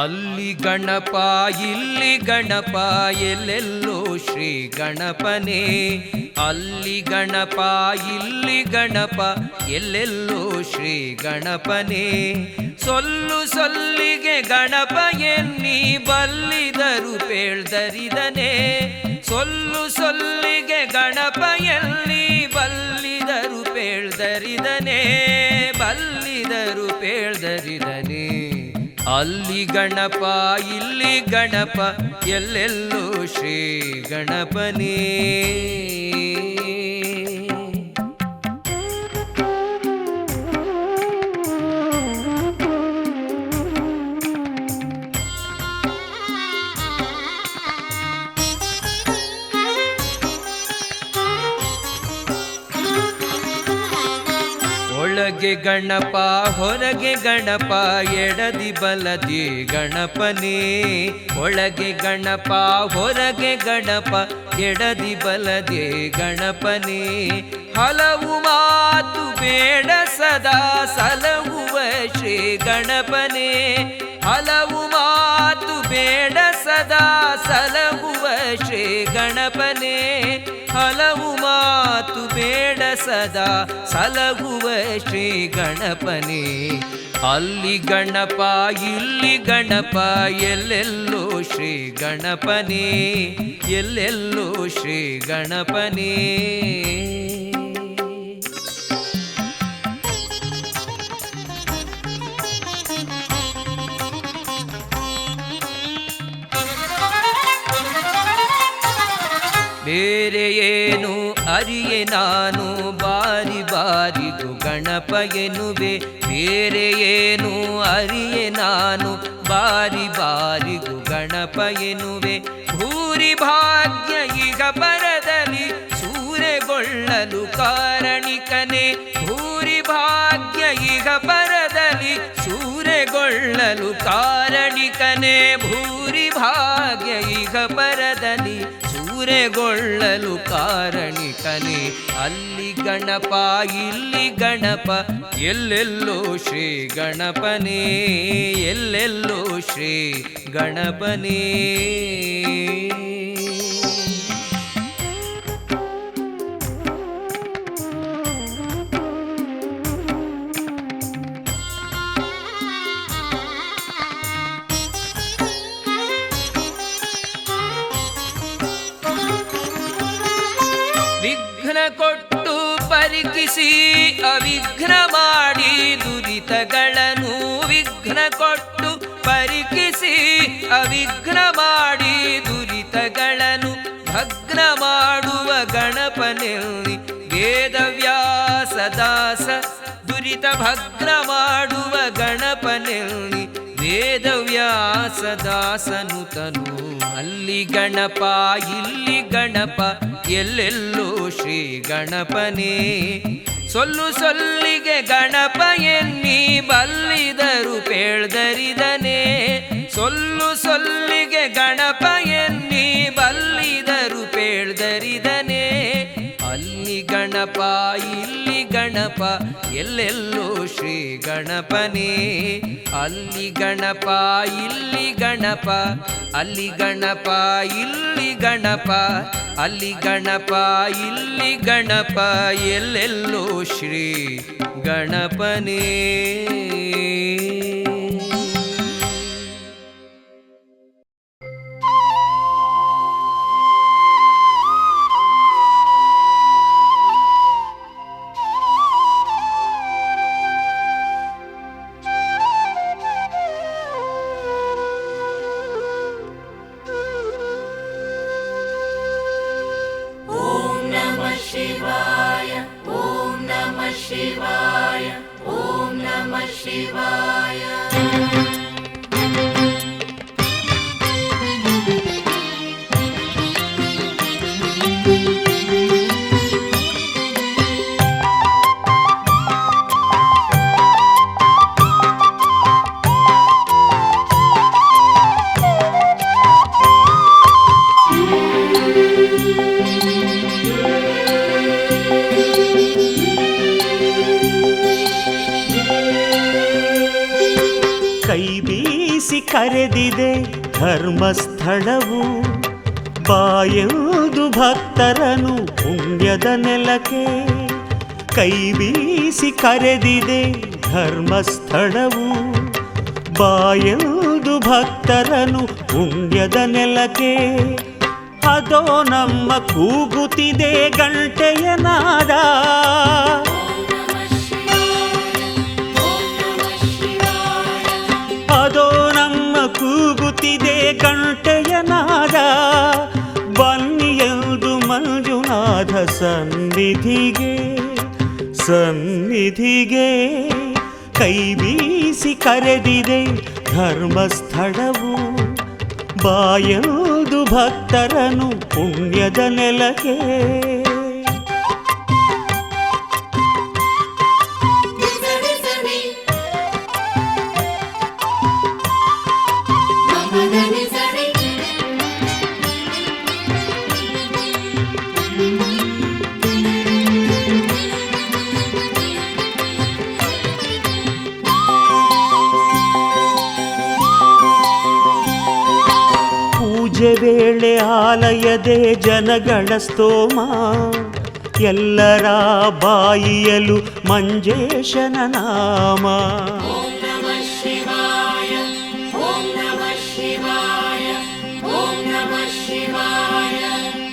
ಅಲ್ಲಿ ಗಣಪ ಇಲ್ಲಿ ಗಣಪ ಎಲ್ಲೆಲ್ಲೋ ಶ್ರೀ ಗಣಪನೇ. ಅಲ್ಲಿ ಗಣಪ ಇಲ್ಲಿ ಗಣಪ ಎಲ್ಲೆಲ್ಲೋ ಶ್ರೀ ಗಣಪನೇ. ಸೊಲ್ಲು ಸೊಲ್ಲಿಗೆ ಗಣಪ ಎನ್ನಿ ಬಲ್ಲಿದರು ಪೇಳ್ದರಿದನೇ. ಸೊಲ್ಲು ಸೊಲ್ಲಿಗೆ ಗಣಪ ಎಲ್ಲಿ ಬಲ್ಲಿದರು ಪೇಳ್ದರಿದನೇ. ಬಲ್ಲಿದರು ಪೇಳ್ದರಿದನೇ. ಅಲ್ಲಿ ಗಣಪ ಇಲ್ಲಿ ಗಣಪ ಎಲ್ಲೆಲ್ಲೋ ಶ್ರೀ ಗಣಪನೇ. ಒಳಗೆ ಗಣಪ ಹೊರಗೆ ಗಣಪ ಎಡದಿ ಬಲದಿ ಗಣಪನೇ. ಒಳಗೆ ಗಣಪ ಹೊರಗೆ ಗಣಪ ಎಡದಿ ಬಲದಿ ಗಣಪನೇ. ಹಲವು ಮಾತು ಬೇಡ ಸದಾ ಸಲಹುವ ಶ್ರೀ ಗಣಪನೇ. ಹಲವು ಮಾತು ಬೇಡ ಸದಾ ಸಲಹುವ ಶ್ರೀ ಗಣಪನೇ. ಹಲವು ಮಾತು ಬೇಡ ಸದಾ ಸಲಹುವ ಶ್ರೀ ಗಣಪನೇ. ಅಲ್ಲಿ ಗಣಪ ಇಲ್ಲಿ ಗಣಪ ಎಲ್ಲೆಲ್ಲೋ ಶ್ರೀ ಗಣಪನೇ. ಎಲ್ಲೆಲ್ಲೋ ಶ್ರೀ ಗಣಪನೇ. ಬೇರೆ ಏನು ಅರಿಯೆ ನಾನು ಬಾರಿ ಬಾರಿಗೂ ಗಣಪ ಎನ್ನುವೆ. ಬೇರೆ ಏನು ಅರಿಯೆ ನಾನು ಬಾರಿ ಬಾರಿಗೂ ಗಣಪ ಎನ್ನುವೆ. ಭೂರಿ ಭಾಗ್ಯ ಈಗ ಬರದಲ್ಲಿ ಸೂರೆಗೊಳ್ಳಲು ಕಾರಣಿಕನೇ. ಭೂರಿ ಭಾಗ್ಯ ಈಗ ಬರದಲ್ಲಿ ಸೂರೆಗೊಳ್ಳಲು ಕಾರಣಿಕನೇ. ಭೂರಿ ಭಾಗ್ಯ ಈಗ ಬರದಲ್ಲಿ ಸೂರೆಗೊಳ್ಳಲು ಕಾರಣಿಕನೇ. ಅಲ್ಲಿ ಗಣಪ ಇಲ್ಲಿ ಗಣಪ ಎಲ್ಲೆಲ್ಲೋ ಶ್ರೀ ಗಣಪನೇ. ಎಲ್ಲೆಲ್ಲೋ ಶ್ರೀ ಗಣಪನೇ. ವಿಘ್ನ ಕೊಟ್ಟು ಪರೀಕ್ಷಿಸಿ ಅವಿಘ್ನ ಮಾಡಿ ದುರಿತಗಳನ್ನು. ವಿಘ್ನ ಕೊಟ್ಟು ಪರೀಕ್ಷಿಸಿ ಅವಿಘ್ನ ಮಾಡಿ ದುರಿತಗಳನ್ನು. ಭಗ್ನ ಮಾಡುವ ಗಣಪನೆಲ್ಲಿ ವೇದವ್ಯಾಸ ದಾಸ. ದುರಿತ ಭಗ್ನ ಮಾಡುವ ಗಣಪನೆಲ್ಲಿ ವೇದವ್ಯಾಸ ದಾಸನು ತನು. ಅಲ್ಲಿ ಗಣಪ ಇಲ್ಲಿ ಗಣಪ ಎಲ್ಲೆಲ್ಲೋ ಶ್ರೀ ಗಣಪನೇ. ಸೊಲ್ಲು ಸೊಲ್ಲಿಗೆ ಗಣಪ ಎನ್ನಿ ಬಲ್ಲಿದರು ಪೇಳ್ದರಿದನೇ. ಸೊಲ್ಲು ಸೊಲ್ಲಿಗೆ ಗಣಪ ಎನ್ನಿ ಬಲ್ಲಿದರು ಪೇಳ್ದರಿದನೇ. ಅಲ್ಲಿ ಗಣಪ ಇಲ್ಲಿ ಗಣಪ ಎಲ್ಲೆಲ್ಲೋ ಶ್ರೀ ಗಣಪನೇ. ಅಲ್ಲಿ ಗಣಪ ಇಲ್ಲಿ ಗಣಪ ಅಲ್ಲಿ ಗಣಪ ಇಲ್ಲಿ ಗಣಪ ಅಲ್ಲಿ ಗಣಪ ಇಲ್ಲಿ ಗಣಪ ಎಲ್ಲೆಲ್ಲೋ ಶ್ರೀ ಗಣಪನೇ. ಕರೆದಿದೆ ಧರ್ಮಸ್ಥಳವು, ಬಾಯೆಂದು ಭಕ್ತರನು ಪುಣ್ಯದ ನೆಲಕ್ಕೆ. ಕೈ ಬೀಸಿ ಕರೆದಿದೆ ಧರ್ಮಸ್ಥಳವು, ಬಾಯೆಂದು ಭಕ್ತರನು ಪುಣ್ಯದ ನೆಲಕ್ಕೆ. ಅದೋ ನಮ್ಮ ಕೂಗುತ್ತಿದೆ ಗಂಟೆಯ ನಾದ, ಅದೋ ನಮ್ಮ ಕೂಗುತ್ತಿದೆ ಗಂಟೆಯ ನಾದ. ಬನ್ನಿ ಎಂದು ಮಂಜುನಾಥ ಸನ್ನಿಧಿಗೆ, ಸನ್ನಿಧಿಗೆ. ಕೈ ಬೀಸಿ ಕರೆದಿದೆ ಧರ್ಮಸ್ಥಳವು, ಬಾಯೆಂದು ಭಕ್ತರನು ಪುಣ್ಯದ ನೆಲಕ್ಕೆ. ಪೂಜೆ ವೇಳೆ ಆಲಯದೇ ಜನಗಳ ಸ್ತೋಮ, ಎಲ್ಲರ ಬಾಯಿಯಲು ಮಂಜೇಶನ ನಾಮ.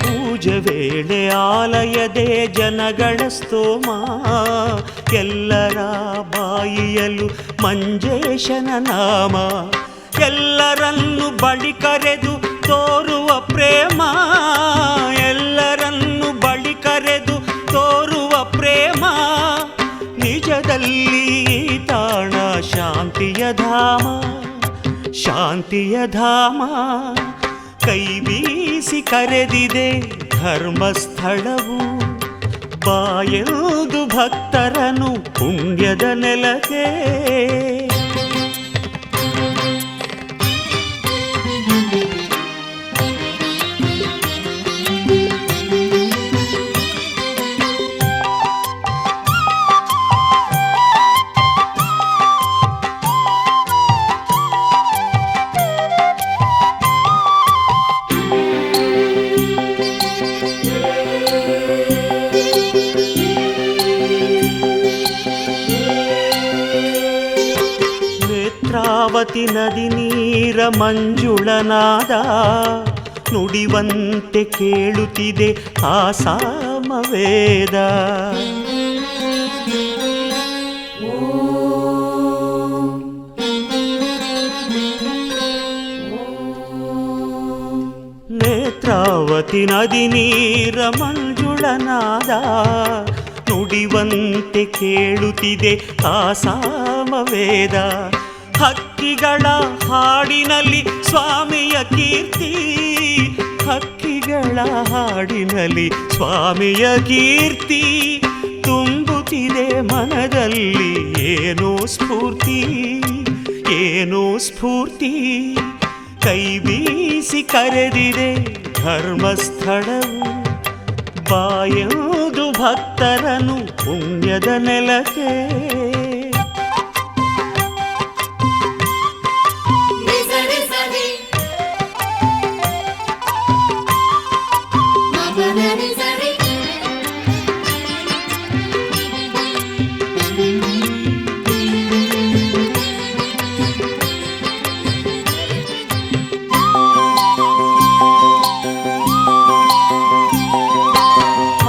ಪೂಜೆ ವೇಳೆ ಆಲಯದೇ ಜನಗಳ ಸ್ತೋಮ, ಎಲ್ಲರ ಬಾಯಿಯಲು ಮಂಜೇಶನ ನಾಮ. ಎಲ್ಲರನ್ನು ಬಳಿ ಕರೆದು ತೋರುವ ಪ್ರೇಮ, ಎಲ್ಲರನ್ನು ಬಳಿ ಕರೆದು ತೋರುವ ಪ್ರೇಮ. ನಿಜದಲ್ಲಿ ತಾಣ ಶಾಂತಿಯ ಧಾಮ, ಶಾಂತಿಯ ಧಾಮ. ಕೈ ಬೀಸಿ ಕರೆದಿದೆ ಧರ್ಮಸ್ಥಳವು, ಬಾಯೆಂದು ಭಕ್ತರನು ಪುಣ್ಯದ ನೆಲಕ್ಕೆ. ನೇತ್ರಾವತಿ ನದಿ ನೀರ ಮಂಜುಳನಾದ, ನುಡಿವಂತೆ ಕೇಳುತ್ತಿದೆ ಆ ಸಾಮವೇದ. ನೇತ್ರಾವತಿ ನದಿ ನೀರ ಮಂಜುಳನಾದ, ನುಡಿವಂತೆ ಕೇಳುತ್ತಿದೆ ಆ ಸಾಮವೇದ. ಹಕ್ಕಿಗಳ ಹಾಡಿನಲ್ಲಿ ಸ್ವಾಮಿಯ ಕೀರ್ತಿ, ಹಕ್ಕಿಗಳ ಹಾಡಿನಲ್ಲಿ ಸ್ವಾಮಿಯ ಕೀರ್ತಿ. ತುಂಬುತ್ತಿದೆ ಮನದಲ್ಲಿ ಏನೋ ಸ್ಫೂರ್ತಿ, ಏನೋ ಸ್ಫೂರ್ತಿ. ಕೈ ಬೀಸಿ ಕರೆದಿದೆ ಧರ್ಮಸ್ಥಳವು, ಬಾಯೆಂದು ಭಕ್ತರನು ಪುಣ್ಯದ ನೆಲಕ್ಕೆ.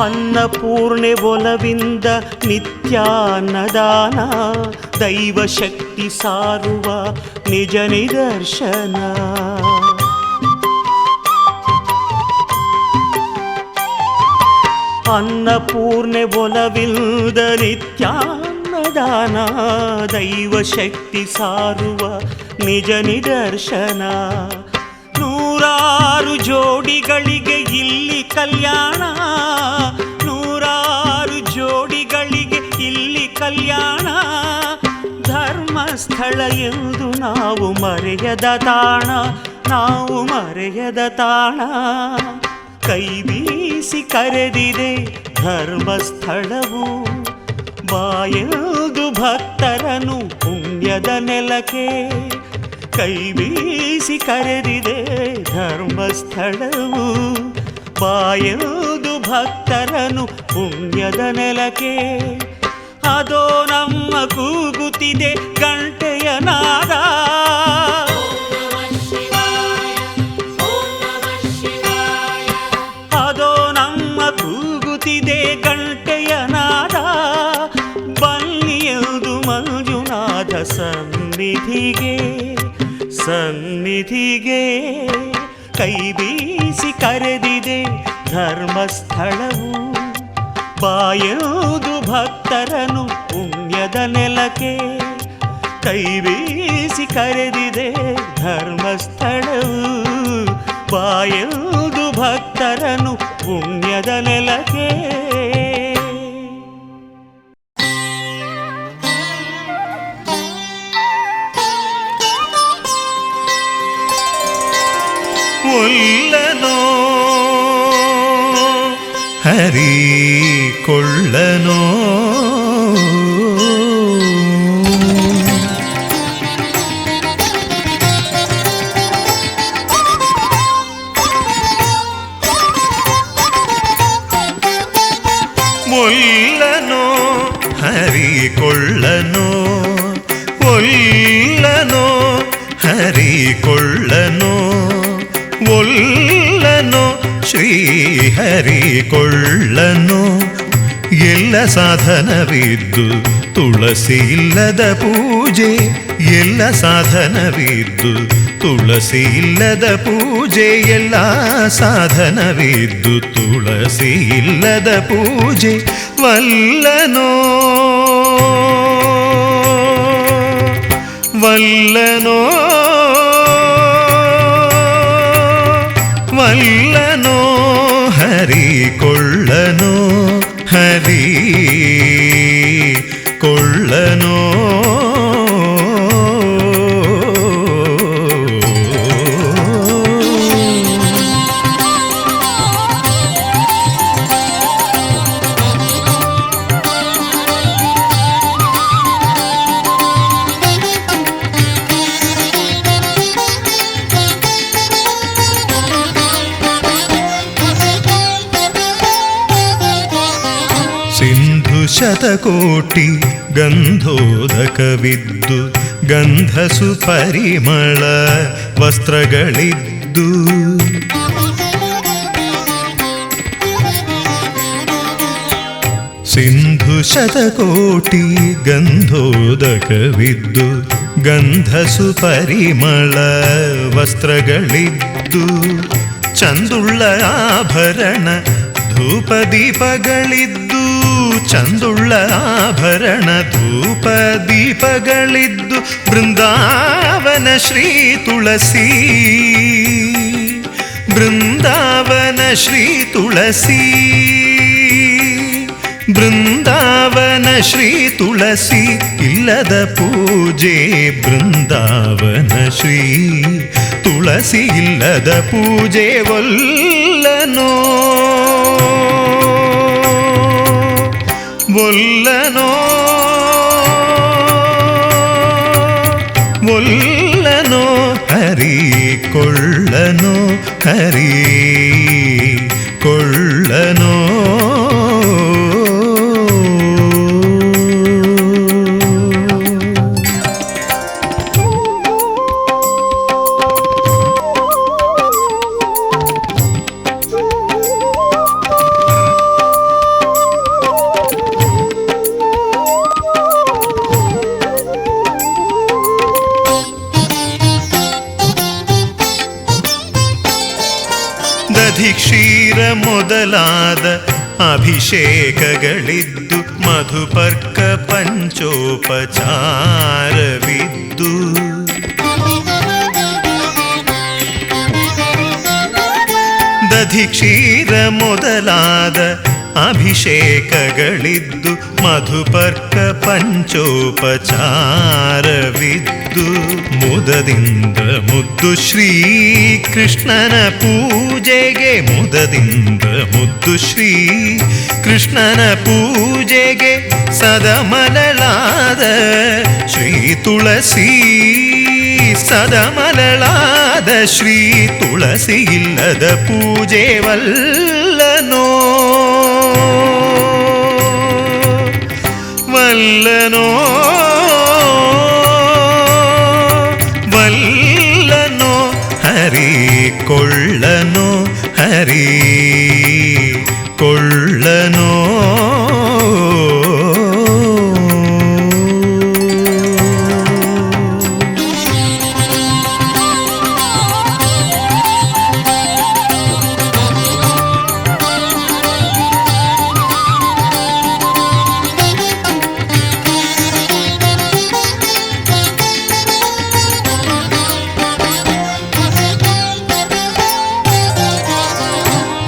ಅನ್ನಪೂರ್ಣೆ ಒಲವಿಂದ ನಿತ್ಯಾನ್ನದಾನ, ದೈವ ಶಕ್ತಿ ಸಾರುವ ನಿಜ ನಿದರ್ಶನ. ಅನ್ನಪೂರ್ಣೆ ಒಲವಿಂದ ನಿತ್ಯಾನ್ನದಾನ, ದೈವ ಶಕ್ತಿ ಸಾರುವ ನಿಜ ನಿದರ್ಶನ. ನೂರಾರು ಜೋಡಿಗಳಿಗೆ ಇಲ್ಲಿ ಕಲ್ಯಾಣ, ನೂರಾರು ಜೋಡಿಗಳಿಗೆ ಇಲ್ಲಿ ಕಲ್ಯಾಣ. ಧರ್ಮಸ್ಥಳ ಎಂದು ನಾವು ಮರೆಯದ ತಾಣ, ನಾವು ಮರೆಯದ ತಾಣ. ಕೈ ಬೀಸಿ ಕರೆದಿದೆ ಧರ್ಮಸ್ಥಳವು, ಬಾಯೆಂದು ಭಕ್ತರನು ಪುಣ್ಯದ ನೆಲಕ್ಕೆ. ಕೈ ಬೀಸಿ ಕರೆದಿದೆ ಧರ್ಮಸ್ಥಳವು. ಬಾಯದು ಭಕ್ತರನು ಪುಣ್ಯದ ನೆಲಕ್ಕೆ. ಅದೋ ನಮ್ಮ ಕೂಗುತ್ತಿದೆ ಗಂಟೆಯ ನಾದ. ಅದೋ ನಮ್ಮ ಕೂಗುತ್ತಿದೆ ಗಂಟೆಯ ನಾದ. ಬನ್ನಿಯದು ಮಂಜುನಾಥ ಸನ್ನಿಧಿಗೆ ಸನ್ನಿಧಿಗೆ. ಕೈ ಬೀಸಿ ಕರೆದಿದೆ ಧರ್ಮಸ್ಥಳವು. ಬಾಯದು ಭಕ್ತರನು ಪುಣ್ಯದ ನೆಲಕ್ಕೆ. ಕೈ ಬೀಸಿ ಕರೆದಿದೆ ಧರ್ಮಸ್ಥಳವು. ಬಾಯದು ಭಕ್ತರನು ಪುಣ್ಯದ ನೆಲಕ್ಕೆ. ಒಲ್ಲನೋ ಹರಿ ಕೊಳ್ಳನೋ ಒಲ್ಲನೋ ಹರಿ ಕೊಳ್ಳನೋ. ಒಲ್ಲನೋ ಹರಿ ಕೊಳ್ಳನೋ. ಒಲ್ಲನೋ ಶ್ರೀಹರಿ ಕೊಳ್ಳನೋ. ಎಲ್ಲ ಸಾಧನವಿದ್ದು ತುಳಸಿ ಇಲ್ಲದ ಪೂಜೆ. ಎಲ್ಲ ಸಾಧನವಿದ್ದು ತುಳಸಿ ಇಲ್ಲದ ಪೂಜೆ. ಎಲ್ಲ ಸಾಧನವಿದ್ದು ತುಳಸಿ ಇಲ್ಲದ ಪೂಜೆ. ವಲ್ಲನೋ ವಲ್ಲನೋ ವಲ್ಲನೋ ಹರಿ ಕೊಳ್ಳನೋ. ಹರಿ ಕೊಳ್ಳನೋ. ಶತಕೋಟಿ ಗಂಧೋದಕವಿದ್ದು ಗಂಧಸು ಪರಿಮಳ ವಸ್ತ್ರಗಳಿದ್ದು. ಸಿಂಧು ಶತಕೋಟಿ ಗಂಧೋದಕವಿದ್ದು ಗಂಧಸು ಪರಿಮಳ ವಸ್ತ್ರಗಳಿದ್ದು. ಚಂದುಳ್ಳ ಆಭರಣ ಧೂಪದೀಪಗಳಿದ್ದು. ಚಂದುಳ್ಳ ಆಭರಣ ಧೂಪದೀಪಗಳಿದ್ದು. ಬೃಂದಾವನ ಶ್ರೀ ತುಳಸಿ. ಬೃಂದಾವನ ಶ್ರೀ ತುಳಸಿ. ಬೃಂದಾವನ ಶ್ರೀ ತುಳಸಿ ಇಲ್ಲದ ಪೂಜೆ. ಬೃಂದಾವನ ಶ್ರೀ ತುಳಸಿ ಇಲ್ಲದ ಪೂಜೆ. ಒಲ್ಲನೋ ಒಲ್ಲನೋ ಒಲ್ಲನೋ ಹರಿ ಕೊಳ್ಳನೋ. ಹರಿ ಕೊಳ್ಳನೋ. ಕ್ಷೀರ ಮೊದಲಾದ ಅಭಿಷೇಕಗಳಿದ್ದು. ಮಧುಪರ್ಕ ಪಂಚೋಪಚಾರವಿದ್ದು. ದಧಿಕ್ಷೀರ ಮೊದಲಾದ ಅಭಿಷೇಕಗಳಿದ್ದು. ಮಧುಪರ್ಕ ಪಂಚೋಪಚಾರವಿದ್ದು. ಮುದದಿಂದ ಮುದ್ದು ಶ್ರೀ ಕೃಷ್ಣನ ಪೂಜೆಗೆ. ಮುದದಿಂದ ಮುದ್ದು ಶ್ರೀ ಕೃಷ್ಣನ ಪೂಜೆಗೆ. ಸದಮಲಳಾದ ಶ್ರೀ ತುಳಸಿ. ಸದಮಲಳಾದ ಶ್ರೀ ತುಳಸಿ ಇಲ್ಲದ ಪೂಜೆ ವಲ್ಲನೋ ವಲ್ಲನೋ ವಲ್ಲನೋ ಹರಿ ಕೊಳ್ಳನೋ ಹರಿ ಕೊಳ್ಳನೋ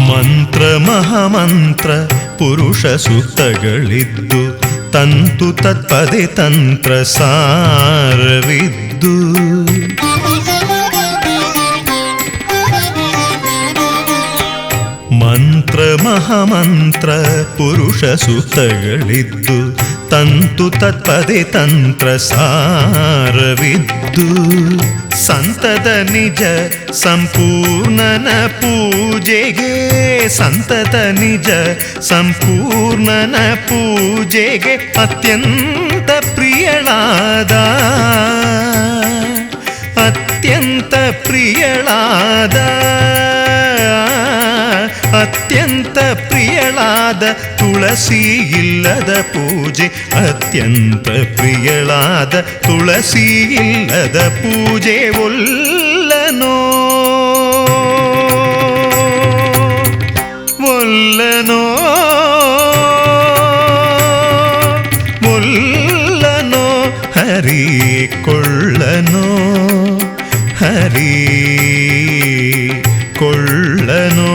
ಮಂತ್ರ ಮಹಾಮಂತ್ರ ಪುರುಷ ಸೂಕ್ತಗಳಿದ್ದು ತಂತು ತತ್ಪದೆ ತಂತ್ರ ಸಾರವಿದ್ದು ಮಂತ್ರ ಮಹಾಮಂತ್ರ ಪುರುಷ ಸೂಕ್ತಗಳಿದ್ದು ತಂತು ತತ್ಪದೆ ತಂತ್ರ ಸಾರವಿದ್ದು ಸಂತದ ನಿಜ ಸಂಪೂರ್ಣನ ಪೂಜೆಗೆ ಸಂತತ ನಿಜ ಸಂಪೂರ್ಣನ ಪೂಜೆಗೆ ಅತ್ಯಂತ ಪ್ರಿಯಳಾದ ಅತ್ಯಂತ ಪ್ರಿಯಳಾದ ಅತ್ಯಂತ ಪ್ರಿಯಳಾದ ತುಳಸಿ ಇಲ್ಲದ ಪೂಜೆ ಅತ್ಯಂತ ಪ್ರಿಯಳಾದ ತುಳಸಿ ಇಲ್ಲದ ಪೂಜೆ ಒಲ್ಲನೋ ಒಲ್ಲನೋ ಒಲ್ಲನೋ ಹರಿ ಕೊಳ್ಳನೋ ಹರಿ ಕೊಳ್ಳನೋ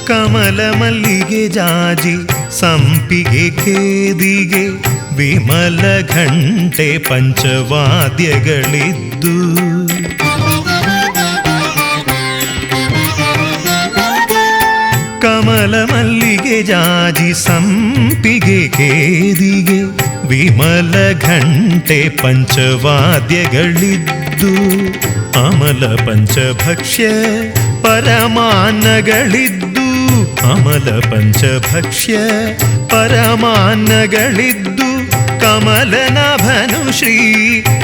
ಕಮಲ ಮಲ್ಲಿಗೆ ಜಾಜಿ ಸಂಪಿಗೆ ಕೇದಿಗೆ ವಿಮಲ ಘಂಟೆ ಪಂಚವಾದ್ಯಗಳಿದ್ದು ಕಮಲ ಮಲ್ಲಿಗೆ ಜಾಜಿ ಸಂಪಿಗೆ ಕೇದಿಗೆ ವಿಮಲ ಘಂಟೆ ಪಂಚವಾದ್ಯಗಳಿದ್ದು ಅಮಲ ಪಂಚಭಕ್ಷ್ಯ ಪರಮಾನ್ನಗಳಿದ್ದು ಅಮಲ ಪಂಚಭಕ್ಷ್ಯ ಪರಮಾನ್ನಗಳಿದ್ದು ಕಮಲನಾಭನು ಶ್ರೀ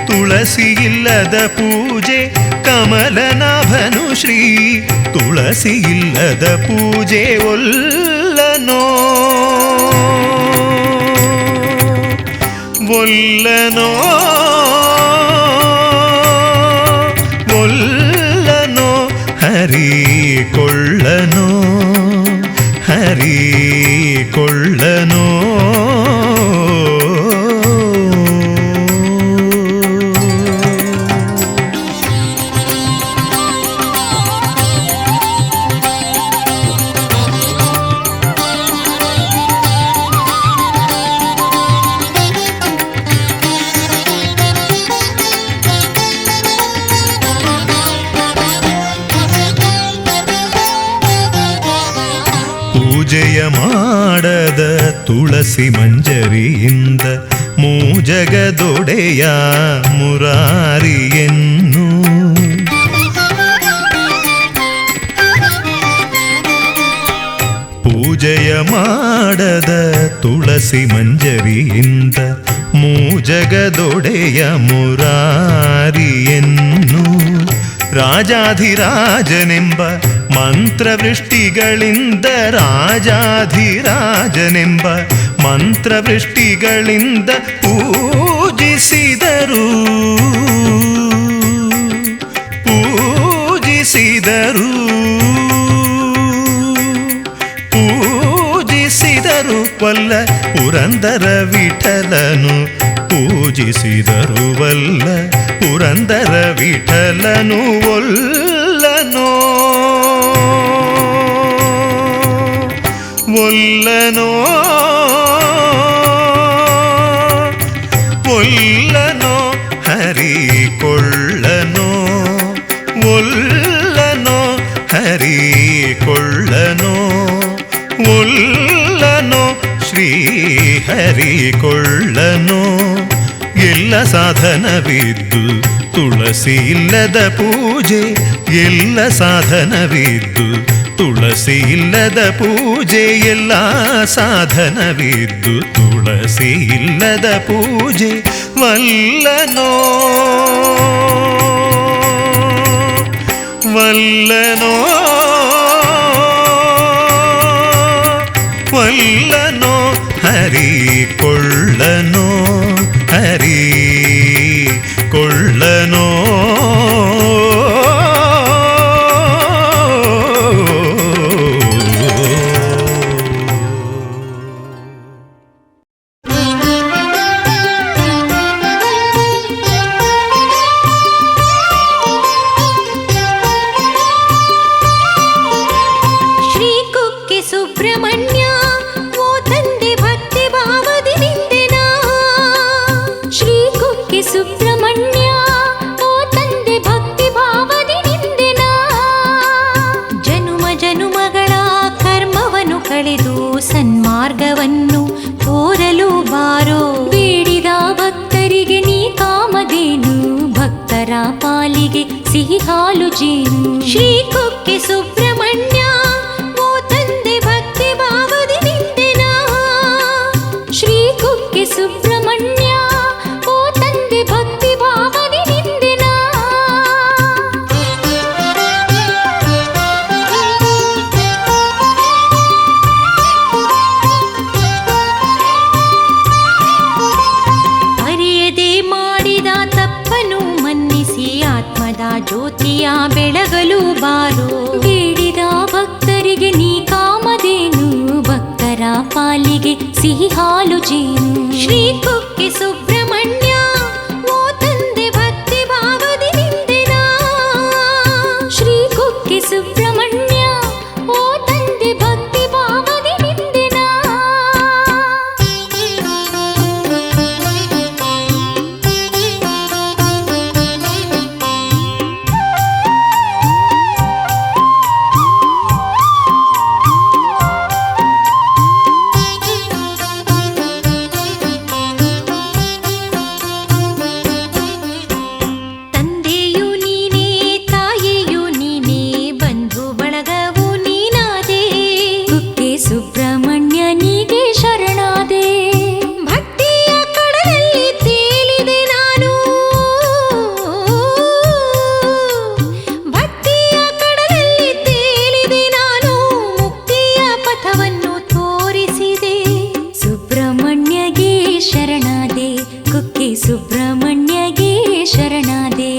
ತುಳಸಿ ಇಲ್ಲದ ಪೂಜೆ ಕಮಲನಾಭನು ಶ್ರೀ ತುಳಸಿ ಇಲ್ಲದ ಪೂಜೆ ಒಲ್ಲನೋ ಒಲ್ಲನೋ ಒಲ್ಲನೋ ಹರಿ ಕೊಳ್ಳನೋ ಹರಿ ಕೊಳ್ಳನೋ ಪೂಜೆಯ ಮಾಡದ ತುಳಸಿ ಮಂಜರಿಯಿಂದ ಮೂಜಗದೊಡೆಯ ಮುರಾರಿಯನ್ನು ಪೂಜೆಯ ಮಾಡದ ತುಳಸಿ ಮಂಜರಿಯಿಂದ ಮೂಜಗದೊಡೆಯ ಮುರಾರಿಯನ್ನು ರಾಜಾಧಿರಾಜನೆಂಬ ಮಂತ್ರವೃಷ್ಟಿಗಳಿಂದ ರಾಜಾಧಿರಾಜನೆಂಬ ಮಂತ್ರವೃಷ್ಟಿಗಳಿಂದ ಪೂಜಿಸಿದರು ಪೂಜಿಸಿದರು ಪೂಜಿಸಿದರು ವಲ್ಲ ಪುರಂದರ ವಿಠಲನು ಪೂಜಿಸಿದರು ವಲ್ಲ ಪುರಂದರ ವಿಠಲನು ಒಲ್ಲನೋ ಒಲ್ಲನೋ ಒಲ್ಲನೋ ಹರಿ ಕೊಳ್ಳನೋ ಒಲ್ಲನೋ ಹರಿ ಕೊಳ್ಳನೋ ಒಲ್ಲನೋ ಶ್ರೀ ಹರಿ ಕೊಳ್ಳನೋ ಎಲ್ಲ ಸಾಧನವಿದ್ದು ತುಳಸಿ ಇಲ್ಲದ ಪೂಜೆ ಎಲ್ಲ ಸಾಧನವಿದ್ದು ತುಳಸಿ ಇಲ್ಲದ ಪೂಜೆ ಎಲ್ಲ ಸಾಧನವಿದ್ದು ತುಳಸಿ ಇಲ್ಲದ ಪೂಜೆ ವಲ್ಲನೋ ವಲ್ಲನೋ ವಲ್ಲನೋ ಹರಿ ಕೊಳ್ಳನೋ ಹರಿ ಕೊಳ್ಳನೋ ಸನ್ಮಾರ್ಗವನ್ನು ತೋರಲು ಬಾರೋ ಬೇಡಿದ ಭಕ್ತರಿಗೆ ನೀ ಕಾಮಧೇನು ಭಕ್ತರ ಪಾಲಿಗೆ ಸಿಹಿ ಹಾಲು ಜೇನು ಶ್ರೀ ಕುಕ್ಕೆ ಸುಬ್ರಹ್ಮಣ್ಯ ಓ ತಂದೆ ಭಕ್ತಿ ಭಾವದಿ ನಿಂದೆನಾ ಶ್ರೀ ಕುಕ್ಕೆ ಸುಬ್ರಹ್ಮಣ್ಯ ಓ ತಂದೆ ಭಕ್ತಿ ಭಾವದಿ ನಿಂದೆನಾ ಜ್ಯೋತಿಯ ಬೆಳಗಲು ಬಾರೋ ಬೇಡಿದ ಭಕ್ತರಿಗೆ ನೀ ಕಾಮಧೇನು ಭಕ್ತರ ಪಾಲಿಗೆ ಸಿಹಿ ಹಾಲು ಜೇನು ಶ್ರೀ ಕುಕ್ಕೆ ಸುಬ್ರಹ್ಮಣ್ಯ ಓ ತಂದೆ ಭಕ್ತಿ ಭಾವದಿ ನಿಂದೆನಾ ಶ್ರೀ ಕುಕ್ಕೆ ಸುಬ್ರಹ್ಮಣ್ಯ ಓ ತಂದೆ ಭಕ್ತಿ ಭಾವದಿ ನಿಂದೆನಾ ಸುಬ್ರಹ್ಮಣ್ಯಗೆ ಶರಣಾದೆ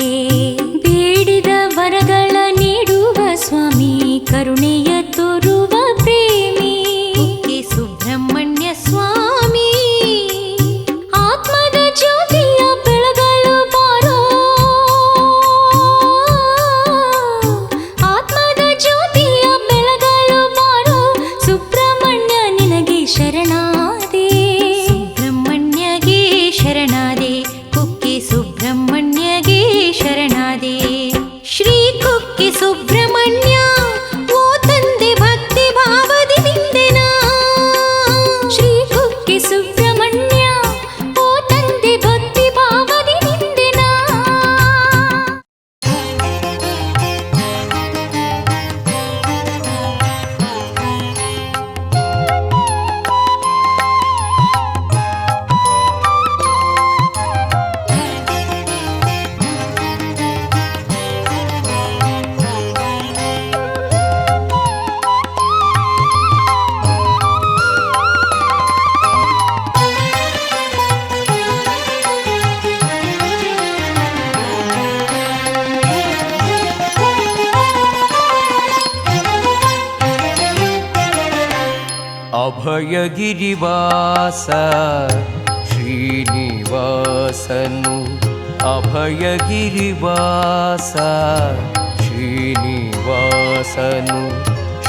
ಬೇಡಿದ ವರಗಳ ನೀಡುವ ಸ್ವಾಮಿ ಕರುಣೆಯ ತೋರುವ ಪ್ರೇಮಿ ಕುಕ್ಕೆ ಸುಬ್ರಹ್ಮಣ್ಯ ಸ್ವಾಮಿ ಆತ್ಮದ ಜ್ಯೋತಿಯ ಬೆಳಗಲು ಬಾರೋ ಆತ್ಮದ ಜ್ಯೋತಿಯ ಬೆಳಗಲು ಬಾರೋ ಸುಬ್ರಹ್ಮಣ್ಯ ನಿನಗೆ ಶರಣಾದೆ ಸುಬ್ರಹ್ಮಣ್ಯಗೆ ಶರಣಾದೆ ಕುಕ್ಕೆ ಸುಬ್ರಹ್ಮಣ್ಯಗೆ ಶರಣಾದೆ ಶ್ರೀ ಕುಕ್ಕೆ ಸುಬ್ರಹ್ಮಣ್ಯ ಓ ತಂದೆ ಭಕ್ತಿ ಭಾವದಿ ನಿಂದೆನಾ ಶ್ರೀ ಕುಕ್ಕೆ ಸುಬ್ರಹ್ಮಣ್ಯ ಓ ತಂದೆ ಭಕ್ತಿ ಭಾವದಿ ನಿಂದೆನಾ ಅಭಯಗಿರಿವಾಸ ಶ್ರೀನಿವಾಸನು ಅಭಯಗಿರಿವಾಸ ಶ್ರೀನಿವಾಸನು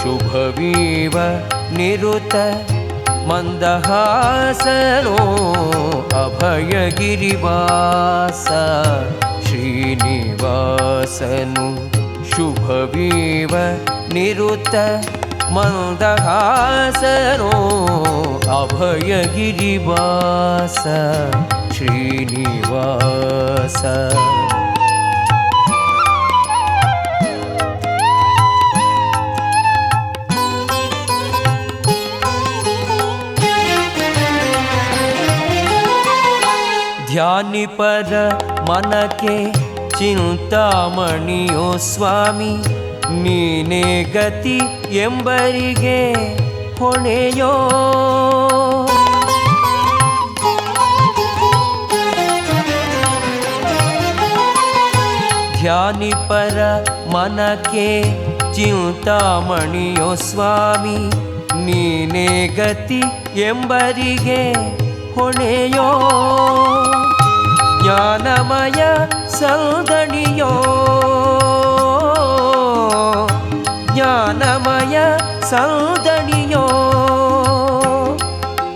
ಶುಭವೀವ ನಿರುತ ಮಂದಹಾಸನೋ ಅಭಯಗಿರಿವಾಸ ಶ್ರೀನಿವಾಸನು ಶುಭವೀವ ನಿರುತ ಮಂದಹಾಸನೋ ಅಭಯಗಿರಿವಾಸ ಶ್ರೀನಿವಾಸ ಧ್ಯಾನಿಪರ ಮನಕ್ಕೆ ಚಿಂತಾಮಣಿಯೋ ಸ್ವಾಮಿ ನೀನೇ ಗತಿ ಎಂಬರಿಗೆ ಹೊಣೆಯೋ ಧ್ಯಾನಿಪರ ಮನಕ್ಕೆ ಚಿಂತಾಮಣಿಯೋ ಸ್ವಾಮಿ ನೀನೇ ಗತಿ ಎಂಬರಿಗೆ ಹೊಣೆಯೋ ಜ್ಞಾನಮಯ ಸೌದಣಿಯೋ ಜ್ಞಾನಮಯ ಸೌದಣಿಯೋ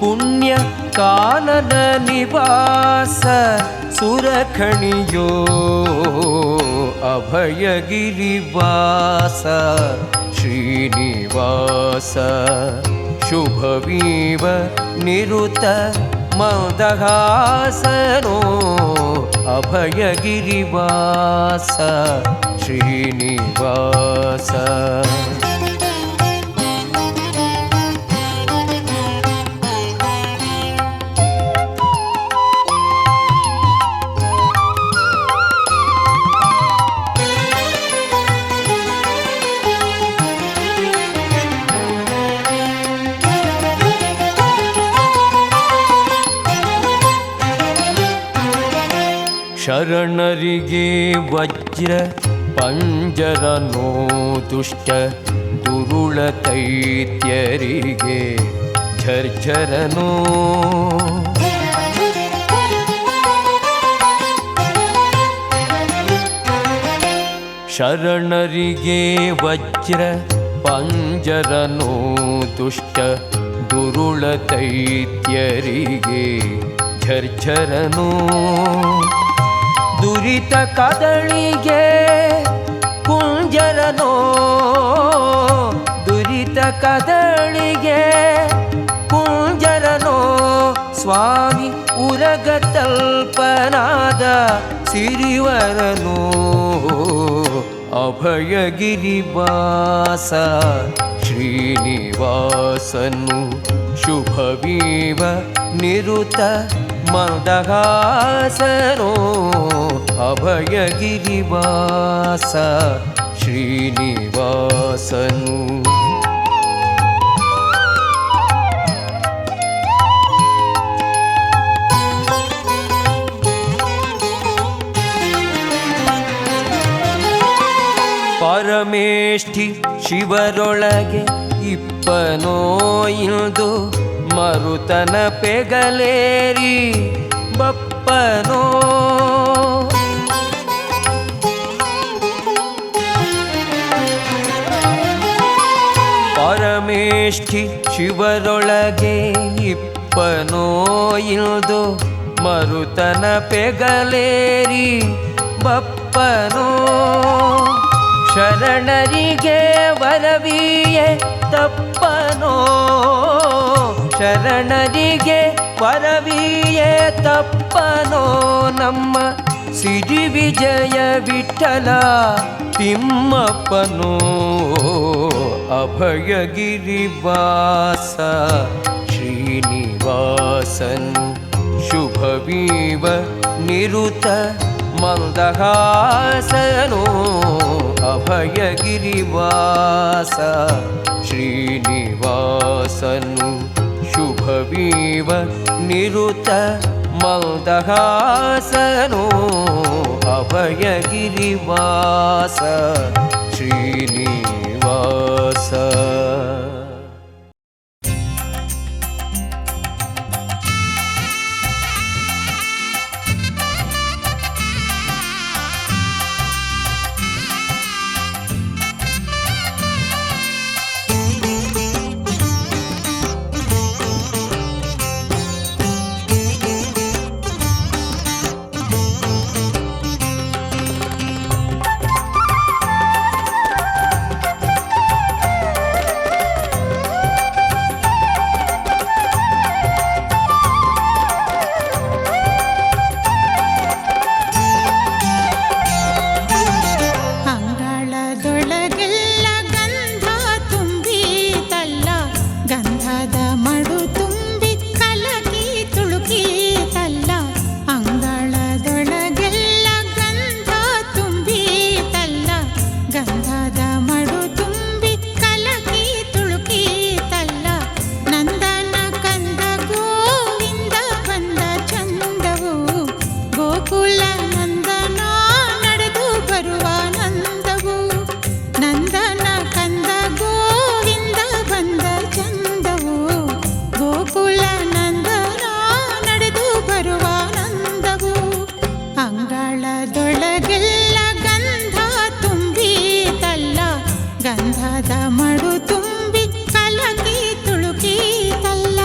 ಪುಣ್ಯ ಕಾನನ ನಿವಾಸ ಸುರಖಣಿಯೋ ಅಭಯಗಿರಿವಾಸ ಶ್ರೀನಿವಾಸ ಶುಭವೀವ ನಿರುತ ಮಂದಹಾಸನೋ ಅಭಯಗಿರಿವಾಸ ಶ್ರೀನಿವಾಸ ಶರಣರಿಗೆ ವಜ್ರ ಪಂಜರನೋ ದುಷ್ಟ ದುರುಳ ದೈತ್ಯರಿಗೆ ಝರ್ಝರನೋ ಶರಣರಿಗೆ ವಜ್ರ ಪಂಜರನೋ ದುಷ್ಟ ದುರುಳ ದೈತ್ಯರಿಗೆ ಝರ್ಝರನೋ ದುರಿತ ಕದಳಿಗೆ ಕುಂಜರನೋ ದುರಿತ ಕದಳಿಗೆ ಕುಂಜರನೋ ಸ್ವಾಮಿ ಉರಗತಲ್ಪನಾದ ಸಿರಿವರನೋ ಅಭಯಗಿರಿವಾಸ ಶ್ರೀನಿವಾಸನು ಶುಭವೀವ ನಿರುತ ಮಂದಹಾಸನೋ ಅಭಯಗಿರಿವಾಸ ಶ್ರೀನಿವಾಸನು ಪರಮೇಷ್ಠಿ ಶಿವರೊಳಗೆ ಇಪ್ಪನೋ ಇಂದು ಮರುತನ ಪೆಗಲೇರಿ ಬಪ್ಪನೋ ಪರಮೇಷ್ಠಿ ಶಿವರೊಳಗೆ ಇಪ್ಪನೋ ಇಂದು ಮರುತನ ಪೆಗಲೇರಿ ಬಪ್ಪನೋ ಶರಣರಿಗೆ ವರವಿಯೇ ತಪ್ಪನೋ ಶರಣರಿಗೆ ವರವಿಯೇ ತಪ್ಪನೋ ನಮ್ಮ ಸಿರಿ ವಿಜಯ ವಿಠಲ ತಿಮ್ಮಪ್ಪನೋ ಅಭಯಗಿರಿವಾಸ ಶ್ರೀನಿವಾಸನು ಶುಭವೀವ ನಿರುತ ಮಂದಹಾಸನೋ ಅಭಯಗಿರಿವಾಸ ಶ್ರೀನಿವಾಸನು ಶುಭವೀವ ನಿರುತ ಮಂದಹಾಸನೋ ಅಭಯಗಿರಿವಾಸ ಶ್ರೀನಿವಾಸ ಗೋಕುಲ ನಂದನ ನಡೆದು ಬರುವ ನಂದವು ಅಂಗಳದೊಳಗೆಲ್ಲ ಗಂಧ ತುಂಬಿತಲ್ಲ ಗಂಧದ ಮಡು ತುಂಬಿ ಕಲಕಿ ತುಳುಕೀತಲ್ಲ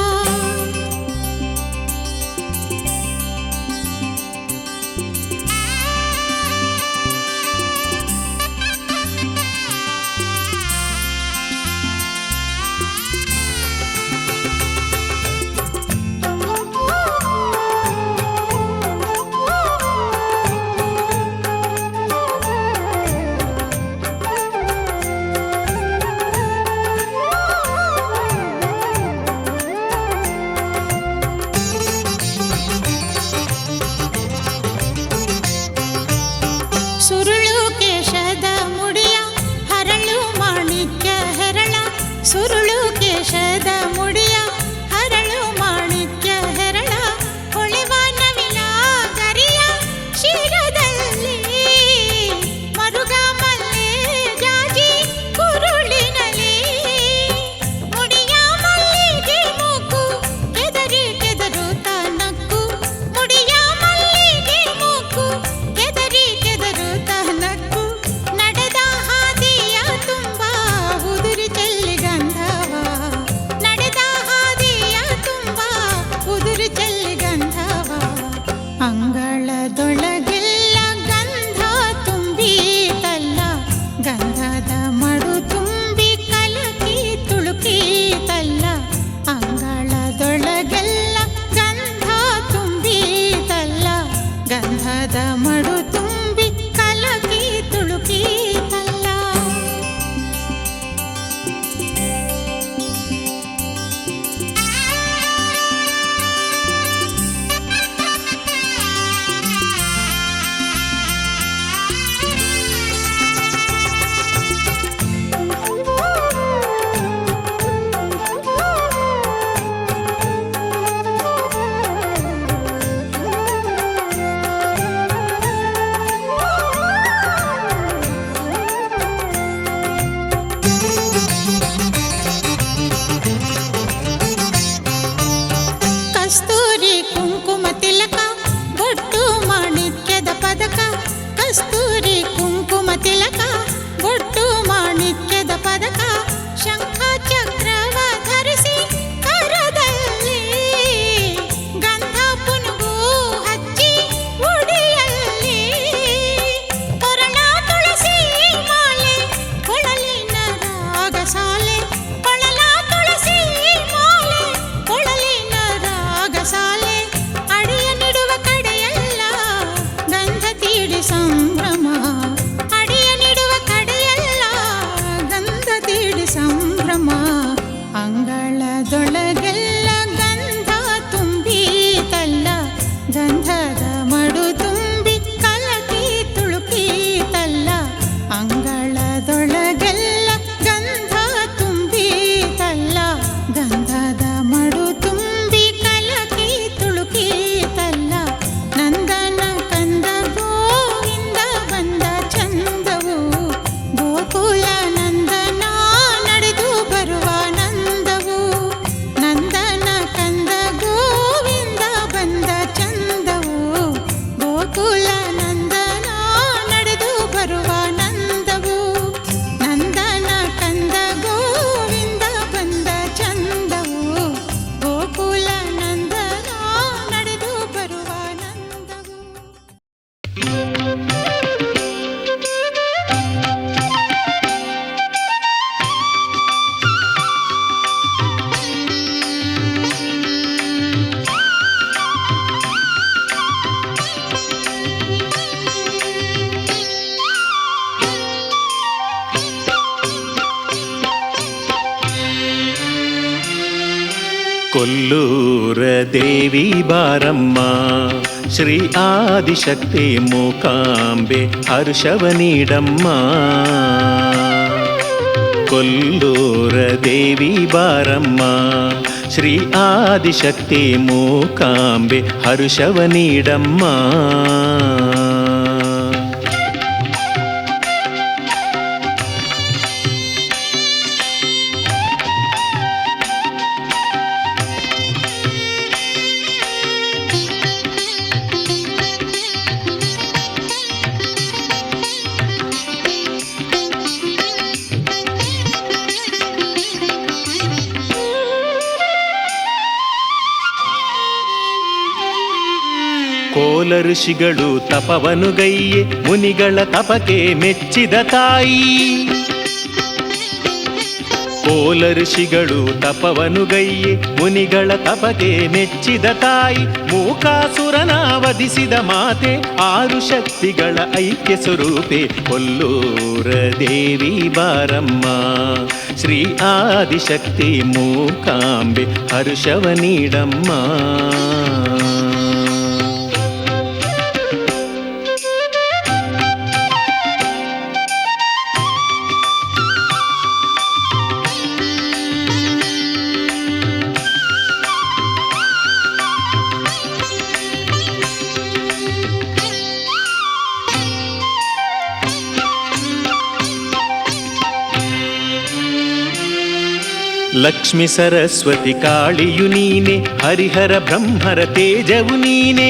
ಸುರುಳು ಕೇಶದ ಮುಡಿಯ ಹರಳು ಮಾಣಿಕ್ಯ ಹೆರಳ ಸುರುಳು ಕೇಶದ ಮುಡಿಯ ಹರಳು ಮಾಣಿಕ್ಯ ಹೆರಳ ಹೊಳೆವ ನವಿಲ ಗರಿಯ ಶಿರದಲ್ಲಿ ಮರುಗ ಮಲ್ಲೆ ಜಾಜಿ ಕುರುಳಿನಲ್ಲಿ ಮುಡಿಯ ಮಲ್ಲಿಗೆ ಮೂಕು ಕೆದರಿ ಕೆದರುತ್ತ ನಕ್ಕು ಮುಡಿಯ ಮಲ್ಲಿಗೆ ಮೂಕು ಕೆದರಿ ಕೆದರುತ್ತ ನಕ್ಕು ನಡೆದ ಹಾದಿಯ ತುಂಬ ಉದುರಿ ಚೆಲ್ಲಿ ಗಂಧವ ನಡೆದ ಹಾದಿಯ ತುಂಬ ಉದುರಿ ಚೆಲ್ಲಿ ಗಂಧವ ಅಂಗಳದೊಳಗೆಲ್ಲ ಗಂಧ ತುಂಬಿತಲ್ಲ ಗಂಧದ ಮಡು ತುಂಬಿ ಕಲಕಿ ತುಳುಕೀತಲ್ಲ ಅಂಗಳದೊಳಗೆಲ್ಲ ಗಂಧ ತುಂಬಿತಲ್ಲ ಗಂಧದ ಮಡು ತುಂಬಿ ಕಲಕಿ ತುಳುಕೀತಲ್ಲ ಕಸ್ತೂರಿ ಕುಂಕುಮ ತಿಲಕ ಬೊಟ್ಟು ಮಾಣಿಕ್ಯದ ಪದಕ ಕಸ್ತೂರಿ ಕುಂಕುಮ ತಿಲಕ ಬೊಟ್ಟು ಮಾಣಿಕ್ಯದ ಪದಕ ಶಂಖ ಚಕ್ರವ ಧರಿಸಿ ಕರದಲ್ಲಿ ಗಂಧ ಪುನುಗು ಹಚ್ಚಿ ಉಡಿಯಲ್ಲಿ ಕೊರಳ ತುಳಸಿ ಮಾಲೆ ಕೊಳಲಿನ ರಾಗಸಾಲೆ ಕೊಳಲ ತುಳಸಿ ಮಾಲೆ ಕೊಳಲಿನ ರಾಗಸಾಲೆ ಅಡಿಯ ನಿಡುವ ಕಡೆಯಲ್ಲ ಗಂಧ ತೀಡಿ ಸಂಭ್ರಮ ಅಡಿಯ ನಿಡುವ ಕಡೆಯಲ್ಲ ಗಂಧ ತೀಡಿ ಸಂಭ್ರಮ ಅಂಗಳದೊಳಗೆಲ್ಲ ಗಂಧ ತುಂಬಿತಲ್ಲ ಗಂಧದ ಮಡು ತುಂಬಿ ಕಲಕಿ ತುಳುಕೀತಲ್ಲ ಅಂಗಳದೊಳಗೆಲ್ಲ ಗಂಧ ತುಂಬಿತಲ್ಲ ಗಂಧದ ಮಡು ತುಂಬಿ ಕಲಕಿ ತುಳುಕೀತಲ್ಲ ನಂದನ ಕಂದ ಗೋವಿಂದ ಬಂದ ಚಂದವು ಗೋಕುಲ ನಂದನ ನಡೆದು ಬರುವ ನಂದವು ನಂದನ ಕಂದ ಗೋವಿಂದ ಬಂದ ಚಂದವು ಗೋಕುಲ ನಂದನ ನಡೆದು ಬರುವ ನಂದವು ನಂದನ ಕಂದ ಗೋವಿಂದ ಬಂದ ಚಂದವು ಗೋಕುಲ ನಂದನ ನಡೆದು ಬರುವ ನಂದವು ಕೊಲ್ಲೂರ ದೇವಿ ಬಾರಮ್ಮ ಶ್ರೀ ಆದಿಶಕ್ತಿ ಮೂಕಾಂಬೆ ಹರ್ಷವ ನೀಡಮ್ಮ ಕೊಲ್ಲೂರ ದೇವಿ ಬಾರಮ್ಮ ಶ್ರೀ ಆದಿಶಕ್ತಿ ಮೂಕಾಂಬೆ ಹರ್ಷವ ನೀಡಮ್ಮ ಕೋಲ ಋಷಿಗಳು ತಪವನುಗೈಯೆ ಮುನಿಗಳ ತಪಕ್ಕೆ ಮೆಚ್ಚಿದ ತಾಯಿ. ಕೋಲ ಋಷಿಗಳು ತಪವನುಗೈಯೆ ಮುನಿಗಳ ತಪಕ್ಕೆ ಮೆಚ್ಚಿದ ತಾಯಿ. ಮೂಕಾಸುರನ ವಧಿಸಿದ ಮಾತೆ, 6 ಶಕ್ತಿಗಳ ಐಕ್ಯ ಸ್ವರೂಪೆ ಕೊಲ್ಲೂರ ದೇವಿ ಬಾರಮ್ಮ. ಶ್ರೀ ಆದಿಶಕ್ತಿ ಮೂಕಾಂಬೆ ಹರ್ಷವ ನೀಡಮ್ಮ. ಲಕ್ಷ್ಮಿ ಸರಸ್ವತಿ ಕಾಳಿಯು ನೀನೆ, ಹರಿಹರ ಬ್ರಹ್ಮರ ತೇಜವು ನೀನೆ.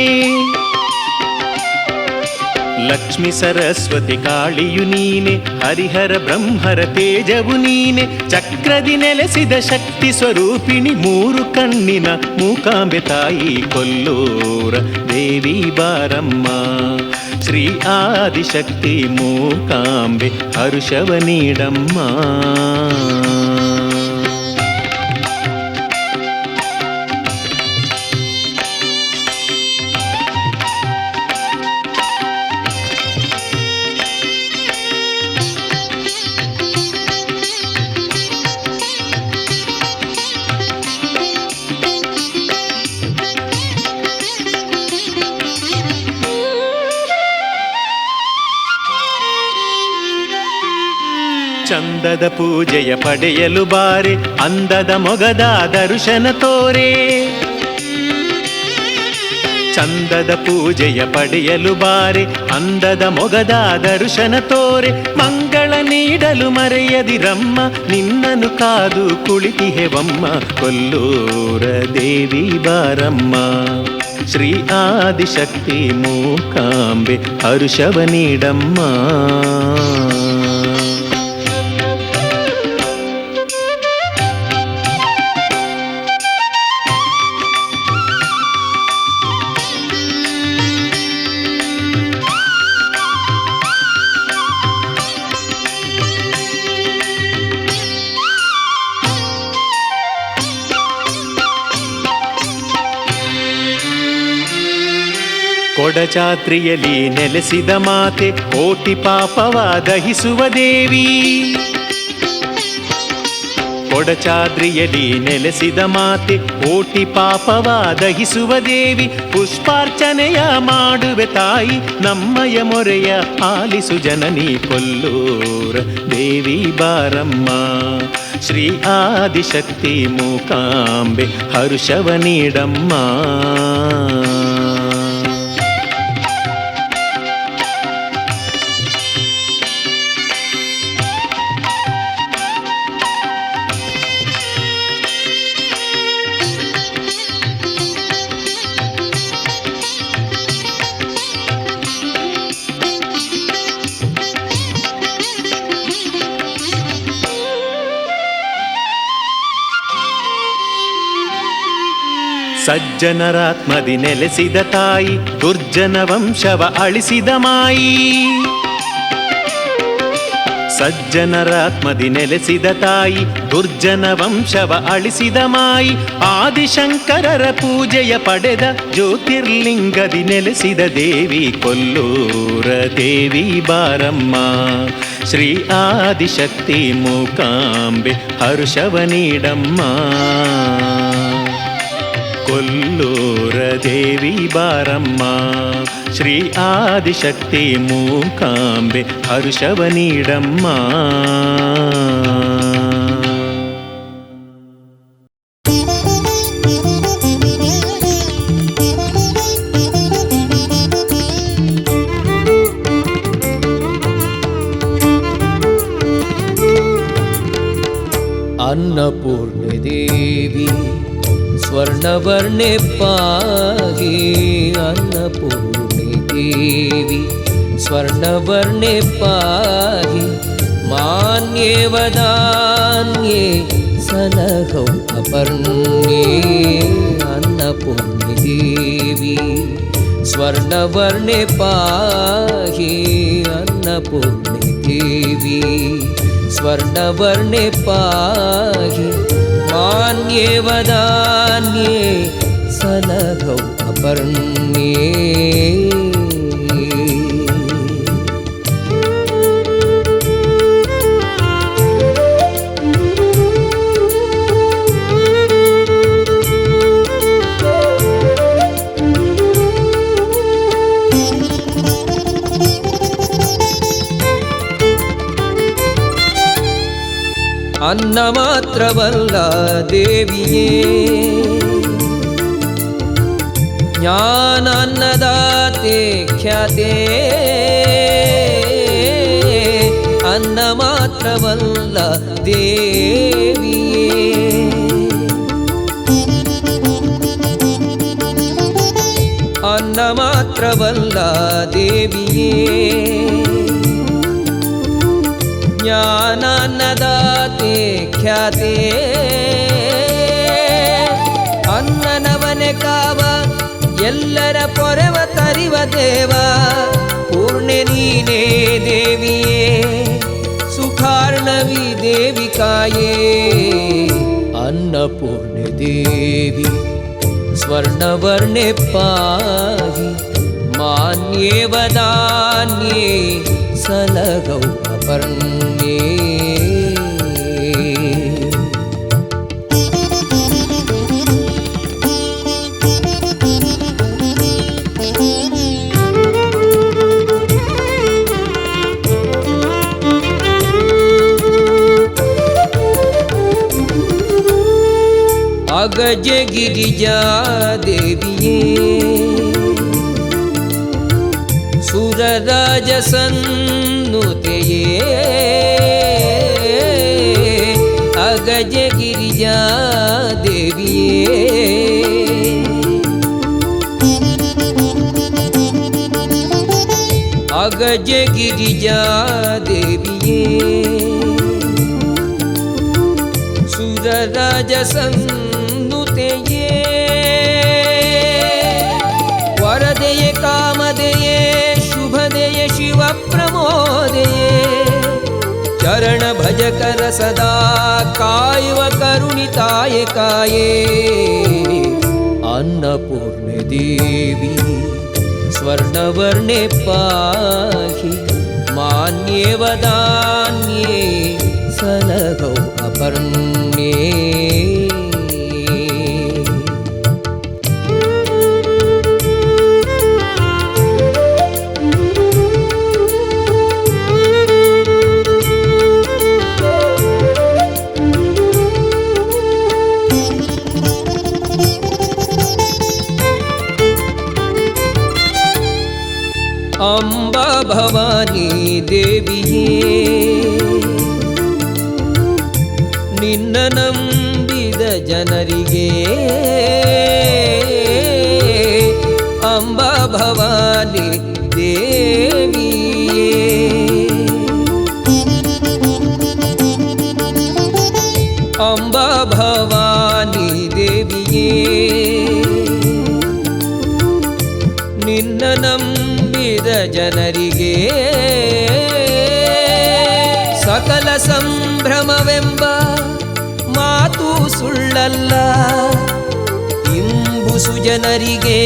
ಲಕ್ಷ್ಮಿ ಸರಸ್ವತಿ ಕಾಳಿಯು ನೀನೆ, ಹರಿಹರ ಬ್ರಹ್ಮರ ತೇಜವು ನೀನೆ. ಚಕ್ರದಿ ನೆಲೆಸಿದ ಶಕ್ತಿ ಸ್ವರೂಪಿಣಿ, 3 ಕಣ್ಣಿನ ಮೂಕಾಂಬೆ ತಾಯಿ ಕೊಲ್ಲೂರ ದೇವಿ ಬಾರಮ್ಮ. ಶ್ರೀ ಆದಿಶಕ್ತಿ ಮೂಕಾಂಬೆ ಹರ್ಷವ ನೀಡಮ್ಮ. ಚಂದದ ಪೂಜೆಯ ಪಡೆಯಲು ಬಾರೆ, ಅಂದದ ಮೊಗದ ದರ್ಶನ ತೋರೆ. ಚಂದದ ಪೂಜೆಯ ಪಡೆಯಲು ಬಾರೆ, ಅಂದದ ಮೊಗದ ದರ್ಶನ ತೋರೆ. ಮಂಗಳ ನೀಡಲು ಮರೆಯದಿರಮ್ಮ, ನಿನ್ನನು ಕಾದು ಕುಳಿತಿಹೆವಮ್ಮ. ಕೊಲ್ಲೂರ ದೇವಿ ಬಾರಮ್ಮ. ಶ್ರೀ ಆದಿಶಕ್ತಿ ಮೂಕಾಂಬೆ ಹರ್ಷವ ನೀಡಮ್ಮ. ಕೊಡಚಾತ್ರಿಯಲ್ಲಿ ನೆಲೆಸಿದ ಮಾತೆ, ಕೋಟಿ ಪಾಪವ ದಹಿಸುವ ದೇವಿ. ಕೊಡಚಾದ್ರಿಯಲ್ಲಿ ನೆಲೆಸಿದ ಮಾತೆ, ಕೋಟಿ ಪಾಪವ ದಹಿಸುವ ದೇವಿ. ಪುಷ್ಪಾರ್ಚನೆಯ ಮಾಡುವೆ ತಾಯಿ, ನಮ್ಮಯ ಮೊರೆಯ ಆಲಿಸು ಜನನಿ. ಕೊಲ್ಲೂರ ದೇವಿ ಬಾರಮ್ಮ. ಶ್ರೀ ಆದಿಶಕ್ತಿ ಮೂಕಾಂಬೆ ಹರ್ಷವ ನೀಡಮ್ಮ. ಸಜ್ಜನರಾತ್ಮದಿ ನೆಲೆಸಿದ ತಾಯಿ, ದುರ್ಜನ ವಂಶವ ಅಳಿಸಿದ ಮಾಯಿ. ಸಜ್ಜನರಾತ್ಮದಿ ನೆಲೆಸಿದ ತಾಯಿ, ದುರ್ಜನ ವಂಶವ ಅಳಿಸಿದ ಮಾಯಿ. ಆದಿಶಂಕರರ ಪೂಜೆಯ ಪಡೆದ ಜ್ಯೋತಿರ್ಲಿಂಗದಿ ನೆಲೆಸಿದ ದೇವಿ. ಕೊಲ್ಲೂರ ದೇವಿ ಬಾರಮ್ಮ. ಶ್ರೀ ಆದಿಶಕ್ತಿ ಮೂಕಾಂಬೆ ಹರ್ಷವ ನೀಡಮ್ಮ. ಕೊಲ್ಲೂರ ದೇವಿ ಬಾರಮ್ಮ. ಶ್ರೀ ಆದಿಶಕ್ತಿ ಮೂಕಾಂಬೆ ಹರ್ಷವ ನೀಡಮ್ಮ. अन्नपूर्णे देवी स्वर्णवर्णे पाहि, अन्नपूर्णे देवी स्वर्णवर्णे पाहि. मान्ये वदान्ये सलहौ अपर्णे, अन्नपूर्णे देवी स्वर्णवर्णे पाहि अन्नपूर्णे देवी स्वर्णवर्णे पाहि मान्ये वदान्ये सलघौ अपर्ण्ये ಅನ್ನ ಮಾತ್ರವಲ್ಲ ದೇವಿಯೇ ಜ್ಞಾನ ಅನ್ನದಾತೆ ಖ್ಯಾತೆ ಅನ್ನ ಮಾತ್ರವಲ್ಲ ದೇವಿಯೇ ಅನ್ನ ಮಾತ್ರವಲ್ಲ ದೇವಿಯೇ ಜ್ಞಾನನ್ನದಾತೆ ಖ್ಯಾತೆ ಅನ್ನನವನೆ ಕಾವ ಎಲ್ಲರ ಪೊರೆವ ತರಿವ ದೇವ ಪೂರ್ಣೆ ನೀನೇ ದೇವಿಯೇ ಸುಖಾರ್ಣವಿ ದೇವಿಕಾಯೇ ಅನ್ನಪೂರ್ಣೆ ದೇವಿ ಸ್ವರ್ಣವರ್ಣೆ ಪಾಹಿ ಮಾನ್ಯೇ ವದಾನ್ಯೇ ಸಲಗೌ ಅಪರ್ಣ್ಯೇ ಅಗಜ ಗಿರಿಜಾ ದೇವಿಯೇ ಸುರರಾಜ ಸನ್ನುತೆಯೇ ಅಗಜ ಗಿರಿಜಾ ದೇವಿಯೇ ಅಗಜ ಗಿರಿಜಾ ದೇವಿಯೇ ಸುರರಾಜ ಸನ್ನುತೆಯೇ ವರದೆಯೇ ಕಾಮದೆಯೇ ಶುಭದೆಯೇ ಶಿವ ಪ್ರಮೋದೆಯೇ ಚರಣ ಭಜಕರ ಸದಾ ಕಾಯುವ ಕರುಣಿತಾಯೆ ಕಾಯೇ ಅನ್ನಪೂರ್ಣೆ ದೇವಿ ಸ್ವರ್ಣವರ್ಣೆ ಪಾಹಿ ಮಾನ್ಯೇ ವದಾನ್ಯೇ ಸಲಗೌ ಅಪರ್ಣ್ಯೇ ಅಂಬಾ ಭವಾನಿ ದೇವಿಯೇ ನಿನ್ನ ನಂಬಿದ ಜನರಿಗೆ ಅಂಬಾ ಭವಾನಿ ದೇವಿಯೇ ಅಂಬಾ ಭವಾನಿ ದೇವಿಯೇ ನಿನ್ನ ನಂಬಿದ ಜನರಿಗೆ ಸಕಲ ಸಂಭ್ರಮವೆಂಬ ಮಾತು ಸುಳ್ಳಲ್ಲ ಇಂಬುಸು ಜನರಿಗೆ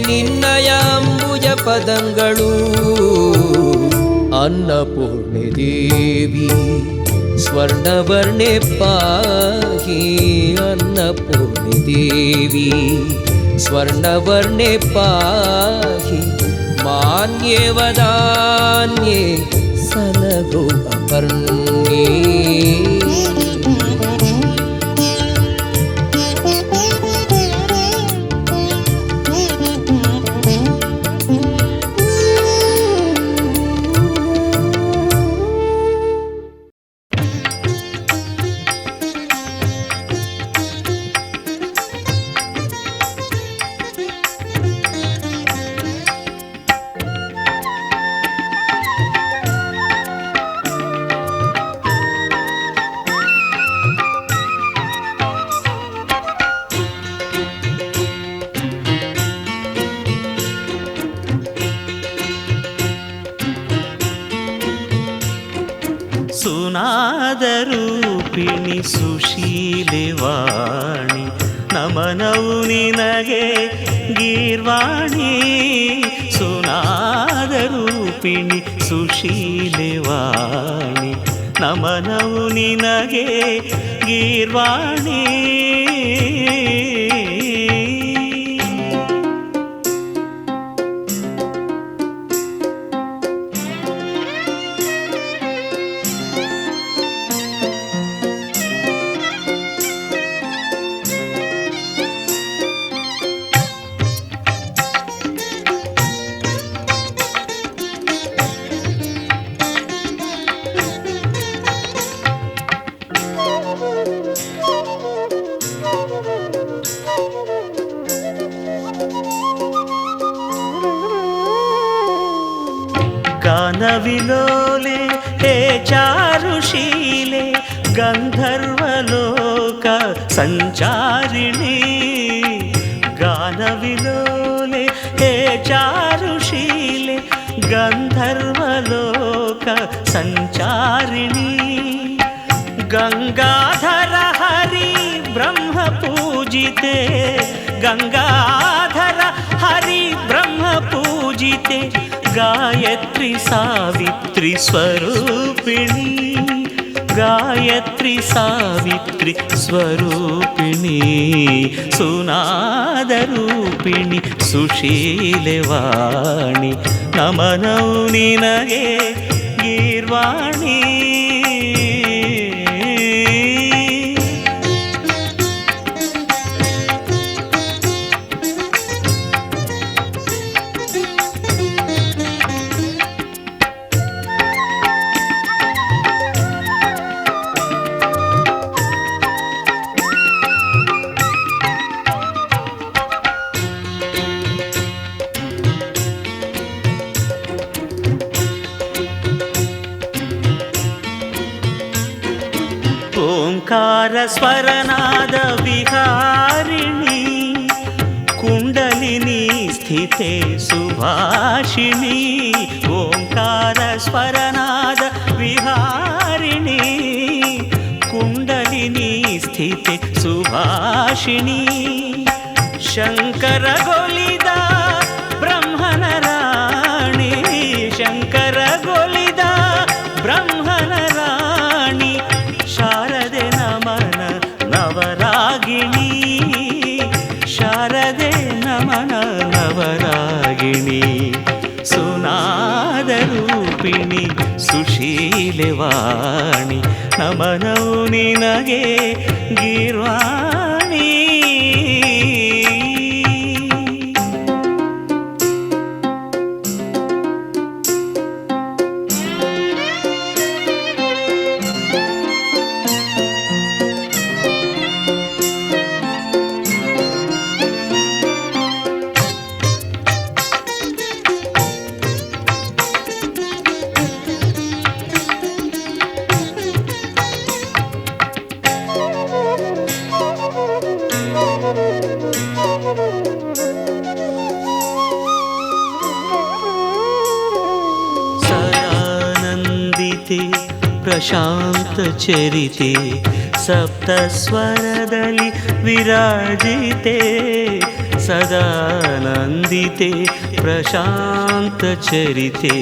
ನಿನ್ನಯ ಅಂಬುಜ ಪದಂಗಳು ಅನ್ನಪೂರ್ಣೆ ದೇವಿ ಸ್ವರ್ಣವರ್ಣೆ ಪಾಹಿ ಅನ್ನಪೂರ್ಣೆ ದೇವಿ ಸ್ವರ್ಣವರ್ಣೆ ಪಾಹಿ ಮಾನ್ಯೇ ವದಾನ್ಯೇ ಸಲಗೋ ಅಪರ್ಣ್ಯೇ ಸುನಾದರೂಪಿಣಿ ಸುಶೀಲೆ ವಾಣಿ ನಮನವು ನಿನಗೆ ಗೀರ್ವಾಣಿ ಸುನಾದರೂಪಿಣಿ ಸುಶೀಲೆ ವಾಣಿ ನಮನವು ನಿನಗೆ ಗೀರ್ವಾಣಿ गानविलोले हे चारुशीले गन्धर्वलोक सञ्चारिणी गानविलोले हे चारुशीले गन्धर्वलोक सञ्चारिणी गंगाधर हरि ब्रह्म पूजिते गंगाधर हरि ब्रह्म पूजिते गायत्री सावित्री स्वरूपिणी गायत्री सावित्री स्वरूपिणी सुनादरूपिणी सुशीले वाणी नमनौ निनगे गीर्वाणी ओंकार स्वरनाद विहारिणी कुंडलिनी स्थिते सुभाषिणी ओंकार स्वरनाद विहारिणी कुंडलिनी स्थिते सुभाषिणी शंकर गोलिदा ब्रह्मन राणी शंकर गोलिदा ब्रह्मन राणी शारदे नमन नवरागिणी शारदे नमन नवरागिणी सुनादरूपिणी सुशीले वाणी नमनौ निनगे गीर्वाणी प्रशांत चरिते सप्तस्वरदलि विराजिते सदानन्दिते प्रशांत चरिते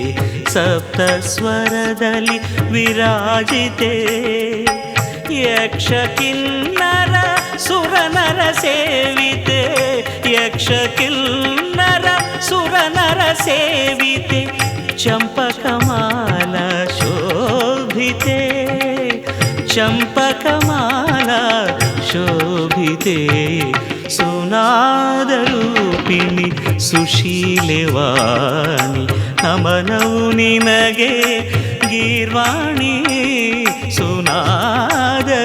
सप्तस्वरदलि विराजिते यक्ष किन्नर सुरनर सेविते यक्ष किन्नर सुरनर सेविते चंपकमाला शोभिते चंपकमाला शोभिते सुनादरूपिणी सुशीले वाणी नमनौ निनगे गीर्वाणी सुनादरूपिणी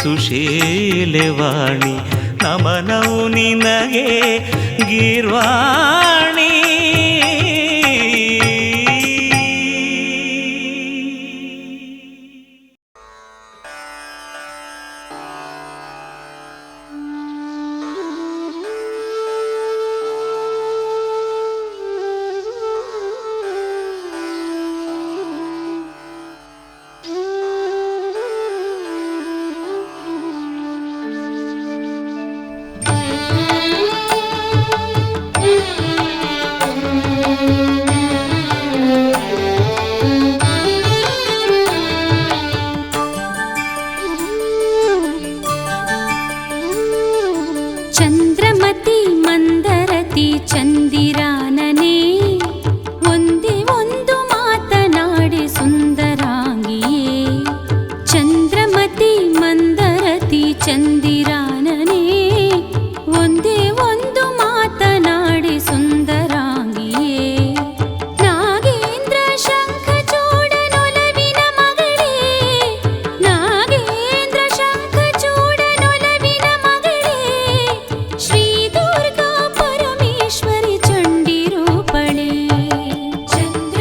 सुशीले वाणी नमनौ निनगे गीर्वाणी ಚಂದ್ರಮತಿ ಮಂದರತಿ ಚಂದಿರಾನನೇ ಒಂದೇ ಒಂದು ಮಾತನಾಡಿ ಸುಂದರಾಂಗಿಯೇ ಚಂದ್ರಮತಿ ಮಂದರತಿ ಚಂದಿರಾನನೇ ಒಂದೇ ಒಂದು ಮಾತನಾಡಿ ಸುಂದರಾಂಗಿಯೇ ನಾಗೇಂದ್ರ ಶಂಖಚೂಡನೊಲವಿನ ಮಗಳೇ ನಾಗೇಂದ್ರ ಶಂಖಚೂಡನೊಲವಿನ ಮಗಳೇ ಶ್ರೀ ದುರ್ಗಾ ಪರಮೇಶ್ವರಿ ಚಂಡಿ ರೂಪಳೇ ಚಂದ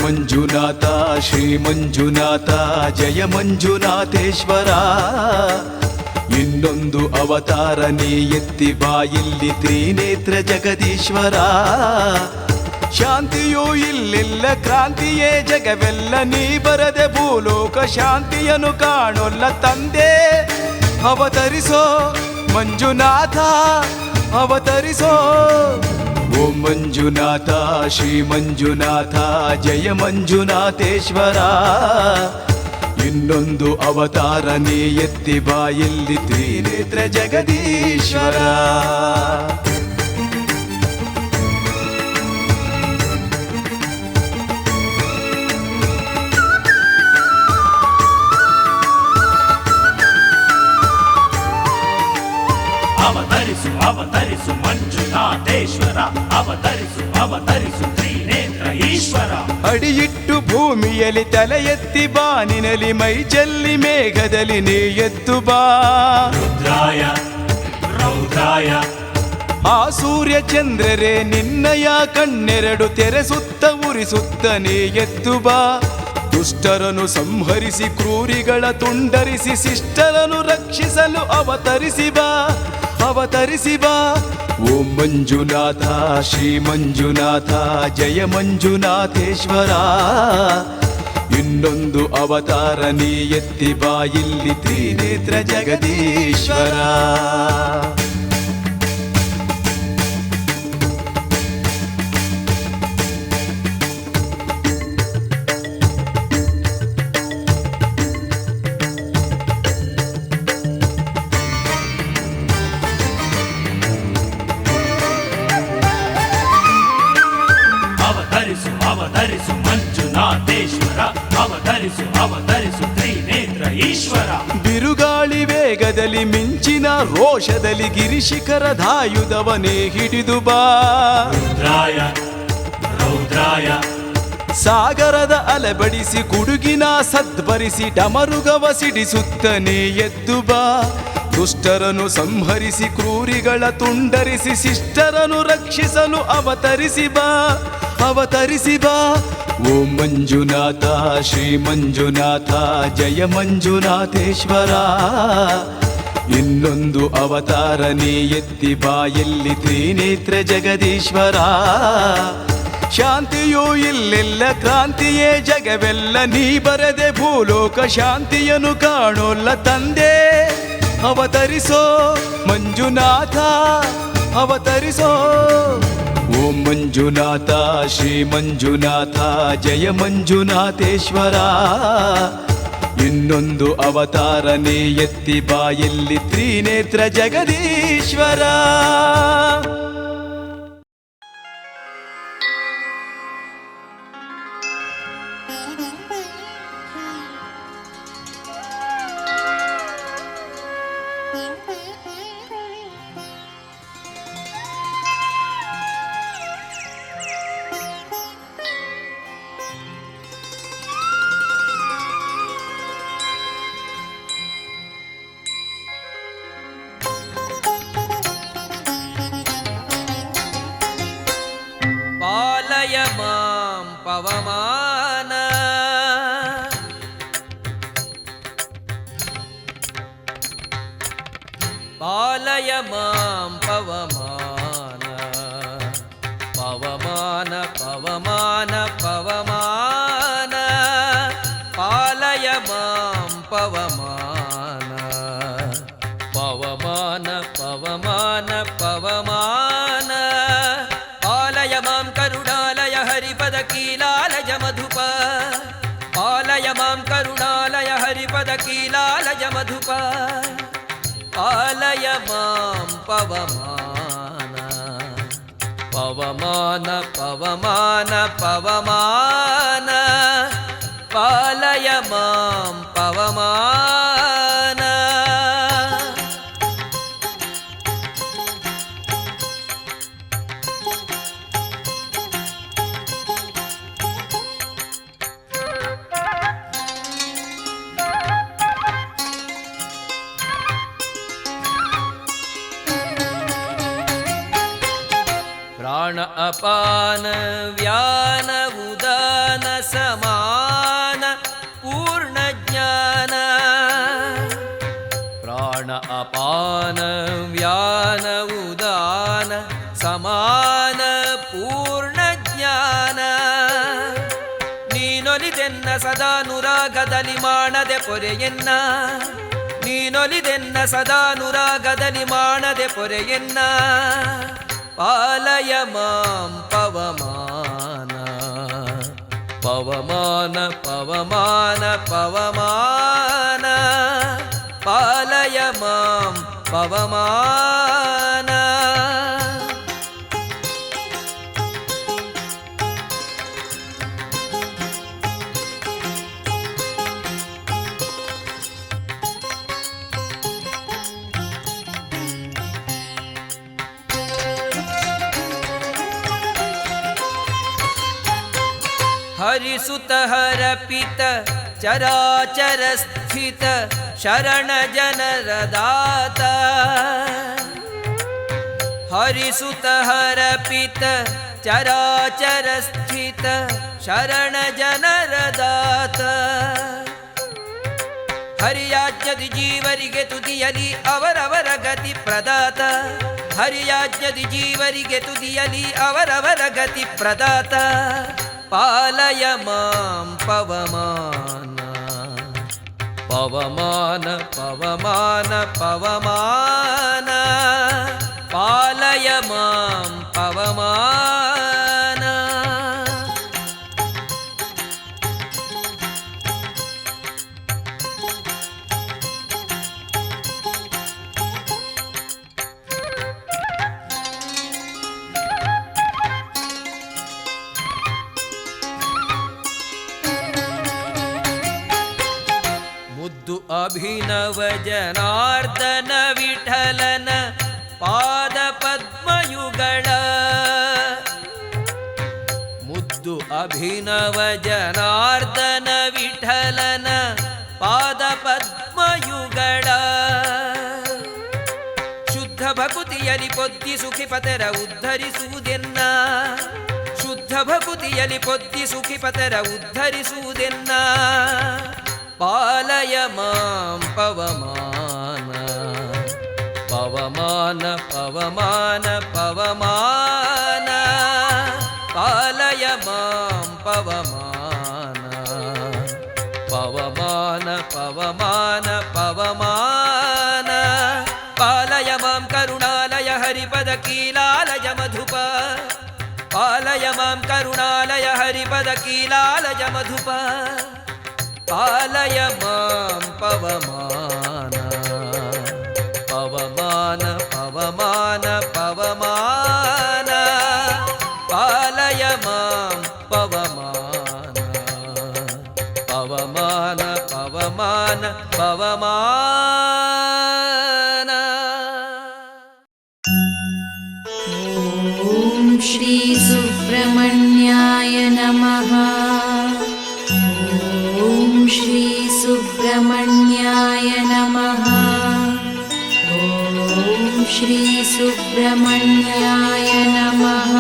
ಮಂಜುನಾಥ ಶ್ರೀ ಮಂಜುನಾಥ ಜಯ ಮಂಜುನಾಥೇಶ್ವರ. ಇನ್ನೊಂದು ಅವತಾರ ನೀ ಎತ್ತಿ ಬಾಯಿಲ್ಲಿ ತ್ರಿನೇತ್ರ ಜಗದೀಶ್ವರ. ಶಾಂತಿಯೂ ಇಲ್ಲೆಲ್ಲ ಕ್ರಾಂತಿಯೇ ಜಗವೆಲ್ಲ, ನೀ ಬರದೆ ಭೂಲೋಕ ಶಾಂತಿಯನ್ನು ಕಾಣೊಲ್ಲ ತಂದೆ. ಅವತರಿಸೋ ಮಂಜುನಾಥ ಅವತರಿಸೋ. ಓಂ ಮಂಜುನಾಥ ಶ್ರೀ ಮಂಜುನಾಥ ಜಯ ಮಂಜುನಾಥೇಶ್ವರ. ಇನ್ನೊಂದು ಅವತಾರ ನೀ ಎತ್ತಿ ಬಾಯಲ್ಲಿ ತ್ರಿನೇತ್ರ ಜಗದೀಶ್ವರ. ಅವತರಿಸು ಅವತರಿಸು ಮಂಜುನಾಥೇಶ್ವರ, ಅವತರಿಸು ಅವತರಿಸು ತ್ರಿನೇತ್ರ ಈಶ್ವರ. ಅಡಿಯಿಟ್ಟು ಭೂಮಿಯಲ್ಲಿ ತಲೆ ಎತ್ತಿ ಬಾನಿನಲ್ಲಿ ಮೈ ಚೆಲ್ಲಿ ಮೇಘದಲ್ಲಿ ನೀ ಎದ್ದು ಬಾ. ರುದ್ರಾಯ ರೌದ್ರಾಯ ಆ ಸೂರ್ಯ ಚಂದ್ರರೇ ನಿನ್ನಯ ಕಣ್ಣೆರಡು ತೆರೆಸುತ್ತ ಉರಿಸುತ್ತ ನೀ ಎದ್ದು ಬಾ. ದುಷ್ಟರನ್ನು ಸಂಹರಿಸಿ ಕ್ರೂರಿಗಳ ತುಂಡರಿಸಿ ಶಿಷ್ಟರನ್ನು ರಕ್ಷಿಸಲು ಅವತರಿಸಿ ಬಾ ಅವತರಿಸಿ ಬಾ. ಓಂ ಮಂಜುನಾಥ ಶ್ರೀ ಮಂಜುನಾಥ ಜಯ ಮಂಜುನಾಥೇಶ್ವರ. ಇನ್ನೊಂದು ಅವತಾರ ನೀ ಎತ್ತಿ ಬಾಯಿಲ್ಲಿ ತ್ರಿನೇತ್ರ ಜಗದೀಶ್ವರ. ಅವತರಿಸು ಅವತರಿಸು ಮಂಜುನಾಥೇಶ್ವರ, ಅವತರಿಸು ಅವತರಿಸು ತ್ರಿನೇತ್ರ ಈಶ್ವರ. ಬಿರುಗಾಳಿ ವೇಗದಲ್ಲಿ ಮಿಂಚಿನ ರೋಷದಲ್ಲಿ ಗಿರಿಶಿಖರ ಧಾಯುಧವನೇ ಹಿಡಿದು ಬಾ. ರುದ್ರಾಯ ರೌದ್ರಾಯ ಸಾಗರದ ಅಲೆಬಡಿಸಿ ಕುಡುಗಿನ ಸದ್ಭರಿಸಿ ಡಮರುಗವ ಸಿಡಿಸುತ್ತನೇ ಎದ್ದು ಬಾ. ದುಷ್ಟರನ್ನು ಸಂಹರಿಸಿ ಕ್ರೂರಿಗಳ ತುಂಡರಿಸಿ ಶಿಷ್ಟರನ್ನು ರಕ್ಷಿಸಲು ಅವತರಿಸಿ ಬಾ ಅವತರಿಸಿ ಬಾ. ಓಂ ಮಂಜುನಾಥ ಶ್ರೀ ಮಂಜುನಾಥ ಜಯ ಮಂಜುನಾಥೇಶ್ವರ. ಇನ್ನೊಂದು ಅವತಾರ ನೀ ಎತ್ತಿ ಬಾಯಲ್ಲಿ ತ್ರಿನೇತ್ರ ಜಗದೀಶ್ವರ. ಶಾಂತಿಯೂ ಇಲ್ಲೆಲ್ಲ ಕ್ರಾಂತಿಯೇ ಜಗವೆಲ್ಲ, ನೀ ಬರದೆ ಭೂಲೋಕ ಶಾಂತಿಯನ್ನು ಕಾಣೋಲ್ಲ ತಂದೆ. ಅವತರಿಸೋ ಮಂಜುನಾಥ ಅವತರಿಸೋ. ಓಂ ಮಂಜುನಾಥ ಶ್ರೀ ಮಂಜುನಾಥ ಜಯ ಮಂಜುನಾಥೇಶ್ವರ. ಇನ್ನೊಂದು ಅವತಾರ ನೀ ಎತ್ತಿ ಬಾಯಲ್ಲಿ ತ್ರಿನೇತ್ರ ಜಗದೀಶ್ವರ. ಪಾಲಯ ಮಾಂ ಪವಮಾನ ಪಾಲಯ ಮಾಂ ಪವಮಾನ ಪವಮಾನ ಪವಮಾನ ಪವಮಾನ ಪಾಲಯ ಮಾಂ ಪವಮಾನ ಪವಮಾನ ಪವಮಾನ ಪವಮಾನ ಪಾಲಯ ಮಾಂ ಕರುಣಾಲಯ ಹರಿಪದ ಕೀಲಾಲಯ ಮಧುಪ ಪಾಲಯ ಮಾಂ ಕರುಣಾಲಯ ಹರಿಪದ ಕೀಲಾಲಯ ಮಧುಪ ಪಾಲಯ ಮಾಂ ಪವಮಾನ ಪವಮಾನ ಪವಮಾನ ಪವಮಾನ ಪಾಲಯ ಮಾಂ ಪವಮಾನ. ಪ್ರಾಣ ಅಪಾನ ವ್ಯಾನ ಉದಾನ ಸಮಾನ ಪೂರ್ಣ ಜ್ಞಾನ ಪ್ರಾಣ ಅಪಾನ ವ್ಯಾನ ಉದಾನ ಸಮಾನ ಪೂರ್ಣ ಜ್ಞಾನ ನೀನೊಲಿದೆನ್ನ ಸದಾನುರಾಗದಲ್ಲಿ ಮಾಡದೆ ಪೊರೆಯನ್ನ ನೀನೊಲಿದೆನ್ನ ಸದಾನುರಾಗದಲ್ಲಿ ಮಾಡದೆ ಪೊರೆಯನ್ನ ಪಾಲಯ ಮಾಂ ಪವಮಾನ ಪವಮಾನ ಪವಮಾನ ಪವಮಾನ ಪಾಲಯ ಮಾಂ ಪವಮಾನ ಹರಿಸುತ ಹರಪಿತ ಚರಾಚರ ಸ್ಥಿತ ಶರಣ ಜನರ ದಾತ ಹರಿಸುತ ಹರಪಿತ ಚರಾಚರ ಸ್ಥಿತ ಶರಣ ಜನರ ದಾತ ಹರಿಯಾಜ್ಞದಿ ಜೀವರಿಗೆ ತುದಿಯಲಿ ಅವರವರ ಗತಿ ಪ್ರದಾತ ಹರಿಯಾಜ್ಞದಿ ಜೀವರಿಗೆ ತುದಿಯಲಿ ಅವರವರ ಗತಿ ಪ್ರದಾತ ಪಾಲಯ ಮಾಂ ಪವಮಾನ ಪವಮಾನ ಪವಮಾನ ಪವಮಾನ ಪಾಲಯ ಮಾಂ ಪವಮಾನ ಅಭಿನವ ಜನಾರ್ದನ ವಿಠಲನ ಪಾದ ಪದ್ಮಯುಗಳ ಮುದ್ದು ಅಭಿನವ ಜನಾರ್ದನ ವಿಠಲನ ಪಾದ ಪದ್ಮಯುಗಳ ಶುದ್ಧ ಭಕುತಿಯಲಿ ಪೊದ್ದಿ ಸುಖಿಪತರ ಉದ್ಧರಿಸುವುದೆನ್ನ ಶುದ್ಧ ಭಕುತಿಯಲಿ ಪೊದ್ದಿ ಸುಖಿಪತರ ಉದ್ಧರಿಸುವುದೆನ್ನ ಪಾಲಯ ಮಾಂ ಪವಮಾನ ಪವಮಾನ ಪವಮಾನ ಪವಮಾನ ಪಾಲಯ ಮಾಂ ಪವಮಾನ ಪವಮಾನ ಪವಮಾನ ಪವಮಾನ ಪಾಲಯ ಮಾಂ ಕರುಣಾಲಯ ಹರಿಪದ ಕೀಲಾಲಯ ಮಧುಪ ಪಾಲಯ ಮಾಂ ಕರುಣಾಲಯ ಹರಿಪದ ಕೀಲಾಲಯ ಮಧುಪ ಪಾಲಯ ಮಾಂ ಪವಮಾನ ಪವಮಾನ ಪವಮಾನ ಪವಮಾನ ಪಾಲಯ ಮಾಂ ಪವಮಾನ ಪವಮಾನ ಪವಮಾನ ಪವಮಾನ ಓಂ ಶ್ರೀ ಸುಬ್ರಹ್ಮಣ್ಯಾಯ ನಮಃ ಓಂ ಶ್ರೀ ಸುಬ್ರಹ್ಮಣ್ಯಾಯ ನಮಃ ಓಂ ಶ್ರೀ ಸುಬ್ರಹ್ಮಣ್ಯಾಯ ನಮಃ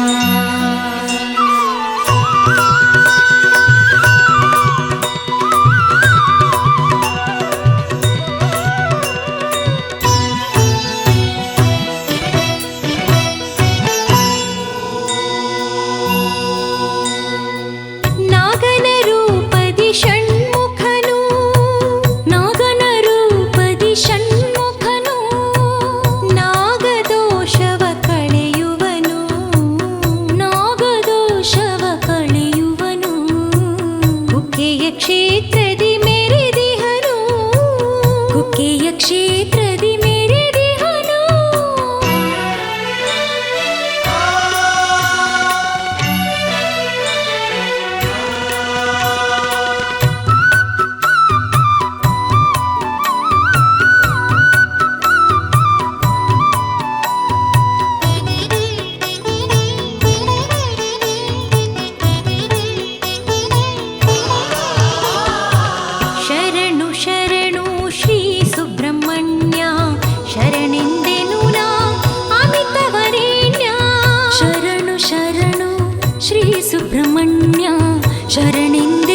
ಶರಣೆಂದು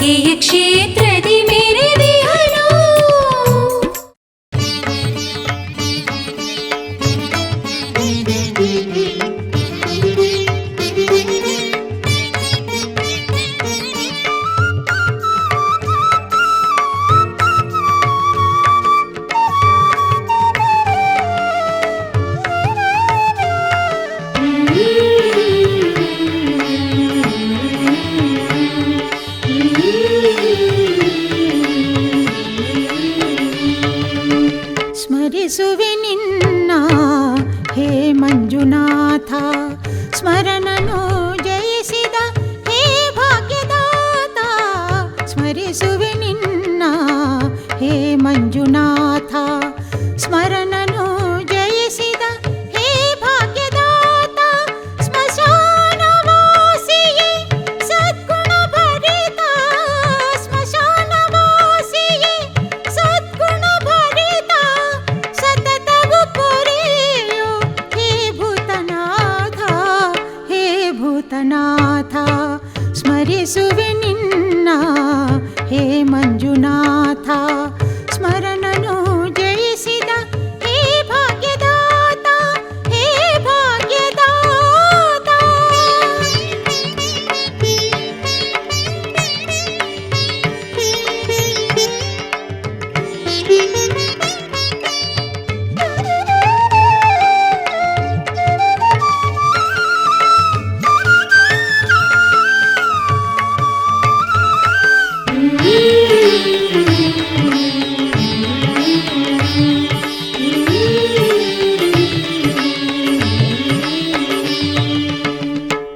ಕೆಯ ಕ್ಷೇತ್ರದಿ ಮೆರೆದಿಹನು. ಸ್ಮರಿಸುವೆ ನಿನ್ನ ಹೇ ಮಂಜುನಾಥ, ಸ್ಮರಣನು ಜಯಿಸಿದ ಹೇ ಭಾಗ್ಯದಾತ. ಸ್ಮರಿಸುವೆ ನಿನ್ನ ಹೇ ಮಂಜುನಾಥ, ಸ್ಮರಣನು ಜಯಿಸಿದ ಹೇ ಭಾಗ್ಯದಾತ. ಸ್ಮಶಾನವಾಸಿಯೇ ಸದ್ಗುಣ ಭರಿತ, ಸ್ಮಶಾನವಾಸಿಯೇ ಸದ್ಗುಣ ಭರಿತ. ಸತತವು ಪೊರೆಯೋ ಹೇ ಭೂತನಾಥ, ಹೇ ಭೂತನಾಥ. ಸ್ಮರಿಸುವೆ ನಿನ್ನ ಹೇ ಮಂಜುನಾಥ, ಸ್ಮರಣನು ಜಯಿಸಿದ ಹೇ ಭಾಗ್ಯದಾತ, ಹೇ ಭಾಗ್ಯದಾತ.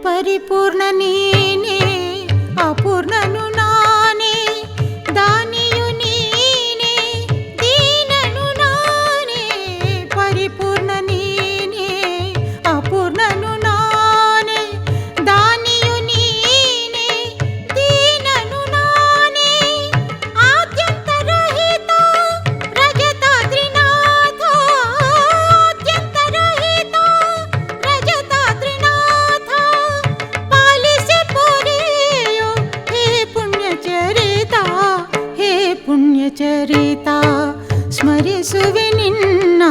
ಪರಿಪೂರ್ಣ ನೀನೇ, ಅಪೂರ್ಣನು ನಾನೇ. ದಾನಿಯು ನೀನೇ, ದೀನನು ನಾನೇ. ಪರಿಪೂರ್ಣ ನೀನೇ, ಅಪೂರ್ಣನು ನಾನೇ. ದಾನಿಯು ನೀನೇ, ದೀನನು ನಾನೇ. ಆದ್ಯಂತರಹಿತ ರಜತಾದ್ರಿನಾಥ, ಆದ್ಯಂತರಹಿತ ರಜತಾದ್ರಿನಾಥ. ಪಾಲಿಸಿ ಪೊರೆಯೋ ಹೇ ಪುಣ್ಯಚರಿತ, ಹೇ ಪುಣ್ಯಚರಿತ. ಸ್ಮರಿಸುವೆ ನಿನ್ನ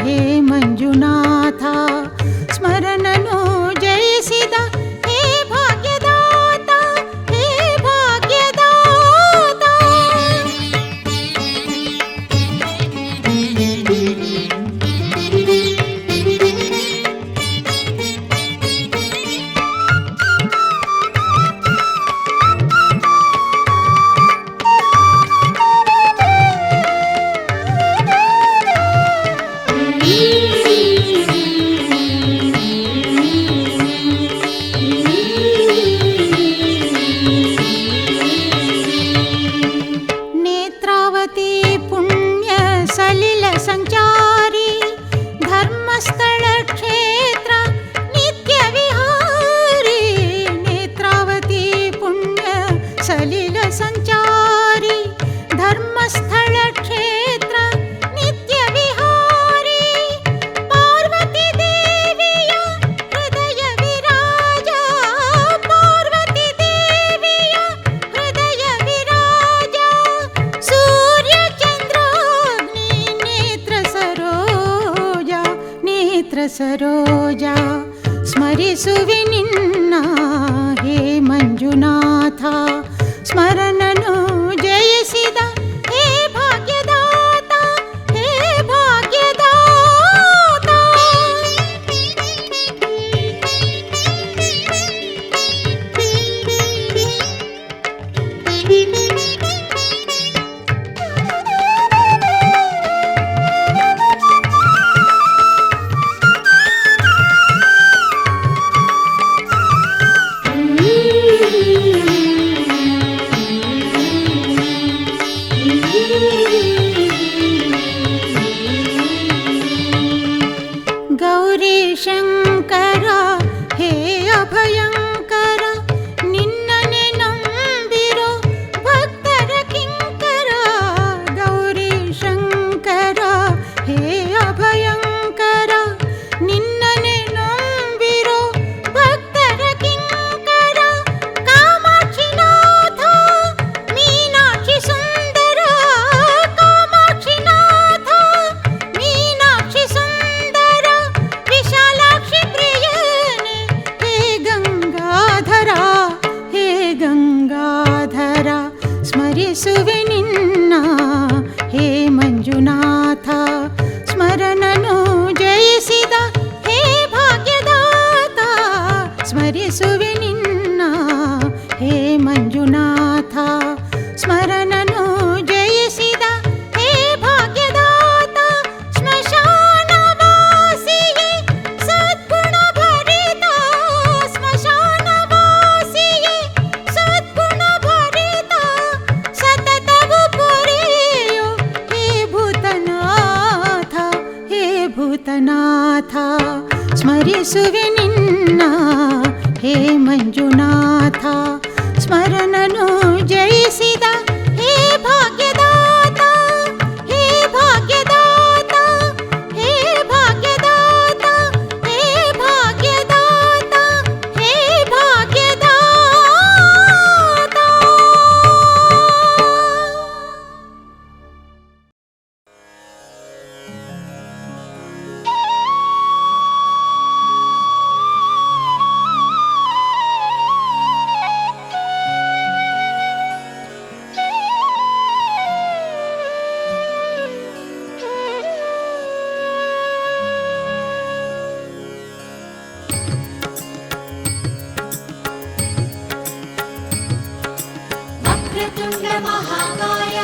ಹೇ ಮಂಜುನಾಥ, ಸ್ಮರಣನು ಜಯಿಸಿದ ಹೇ ಭಾಗ್ಯದಾತ, ಹೇ ಭಾಗ್ಯದಾತ. ನೇತ್ರಾವತಿ ಪುಣ್ಯ ಸಲಿಲ ಸಂಚಾರಿ, ಧರ್ಮಸ್ಥಳ ಕ್ಷೇತ್ರ ನಿತ್ಯ ವಿಹಾರಿ. ನೇತ್ರಾವತಿ ಪುಣ್ಯ ಸಲಿಲ ಸಂಚಾರಿ, ಧರ್ಮಸ್ಥಳ ಕ್ಷೇತ್ರ ನಿತ್ಯ ವಿಹಾರಿ. ಪಾರ್ವತಿ ದೇವಿಯ ಹೃದಯ ವಿರಾಜ, ಪಾರ್ವತಿ ದೇವಿಯ ಹೃದಯ ವಿರಾಜ. ಸೂರ್ಯ ಚಂದ್ರಾಗ್ನಿ ನೇತ್ರ ಸರೋಜ, ನೇತ್ರ ಸರೋಜ. ಸ್ಮರಿಸುವೆ ನಿನ್ನ ಹೇ ಮಂಜುನಾಥ, ಸ್ಮರಣನು ಜಯಿಸಿದ ಹೇ ಭಾಗ್ಯದಾತ, ಹೇ ಭಾಗ್ಯದಾತ. ಸ್ಮರಿಸುವೆ ನಿನ್ನ ಹೇ ಮಂಜುನಾಥ ಸ್ಮರಣನು ಜಯಿಸಿದ ಹೇ ಭಾಗ್ಯದಾತ ಸ್ಮರಿಸುವೆ ನಿನ್ನ ಹೇ ಮಂಜುನಾಥ ಸ್ಮರಣನು ಜಯಿಸಿದ ಹೇ ಭಾಗ್ಯದಾತ ಸ್ಮಶಾನವಾಸಿಯೇ ಸದ್ಗುಣ ಭರಿತ ಸ್ಮಶಾನವಾಸಿಯೇ ಸದ್ಗುಣ ಭರಿತ ಸತತವು ಪೊರೆಯೋ ಹೇ ಭೂತನಾಥ ಹೇ ಭೂತನಾಥ ಸ್ಮರಿಸುವೆ ನಿನ್ನ ಹೇ ಮಂಜುನಾಥ ಸ್ಮರಣನು ಜಯಿಸಿದ ಹೇ ಭಾಗ್ಯದಾತ ಹೇ ಭಾಗ್ಯದಾತ ಹೇ ಭಾಗ್ಯದಾತ ಹೇ ಭಾಗ್ಯದಾತ ಹೇ ಭಾಗ್ಯದಾತ. वक्रतुण्ड महाकाय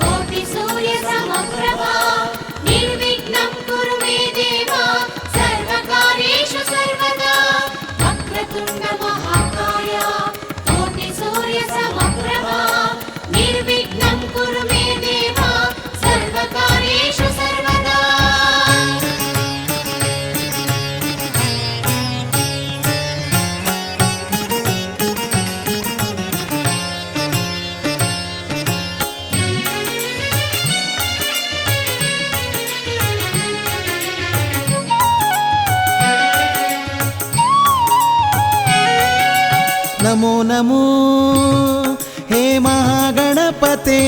कोटि सूर्य समप्रभा निर्विघ्नं कुरु मे देव सर्वकार्येषु सर्वदा वक्रतुण्ड महाकाय कोटि सूर्य समप्रभा निर्विघ्नं कुरु मे देव सर्वकार्येषु सर्वदा. नमो नमो हे महागणपते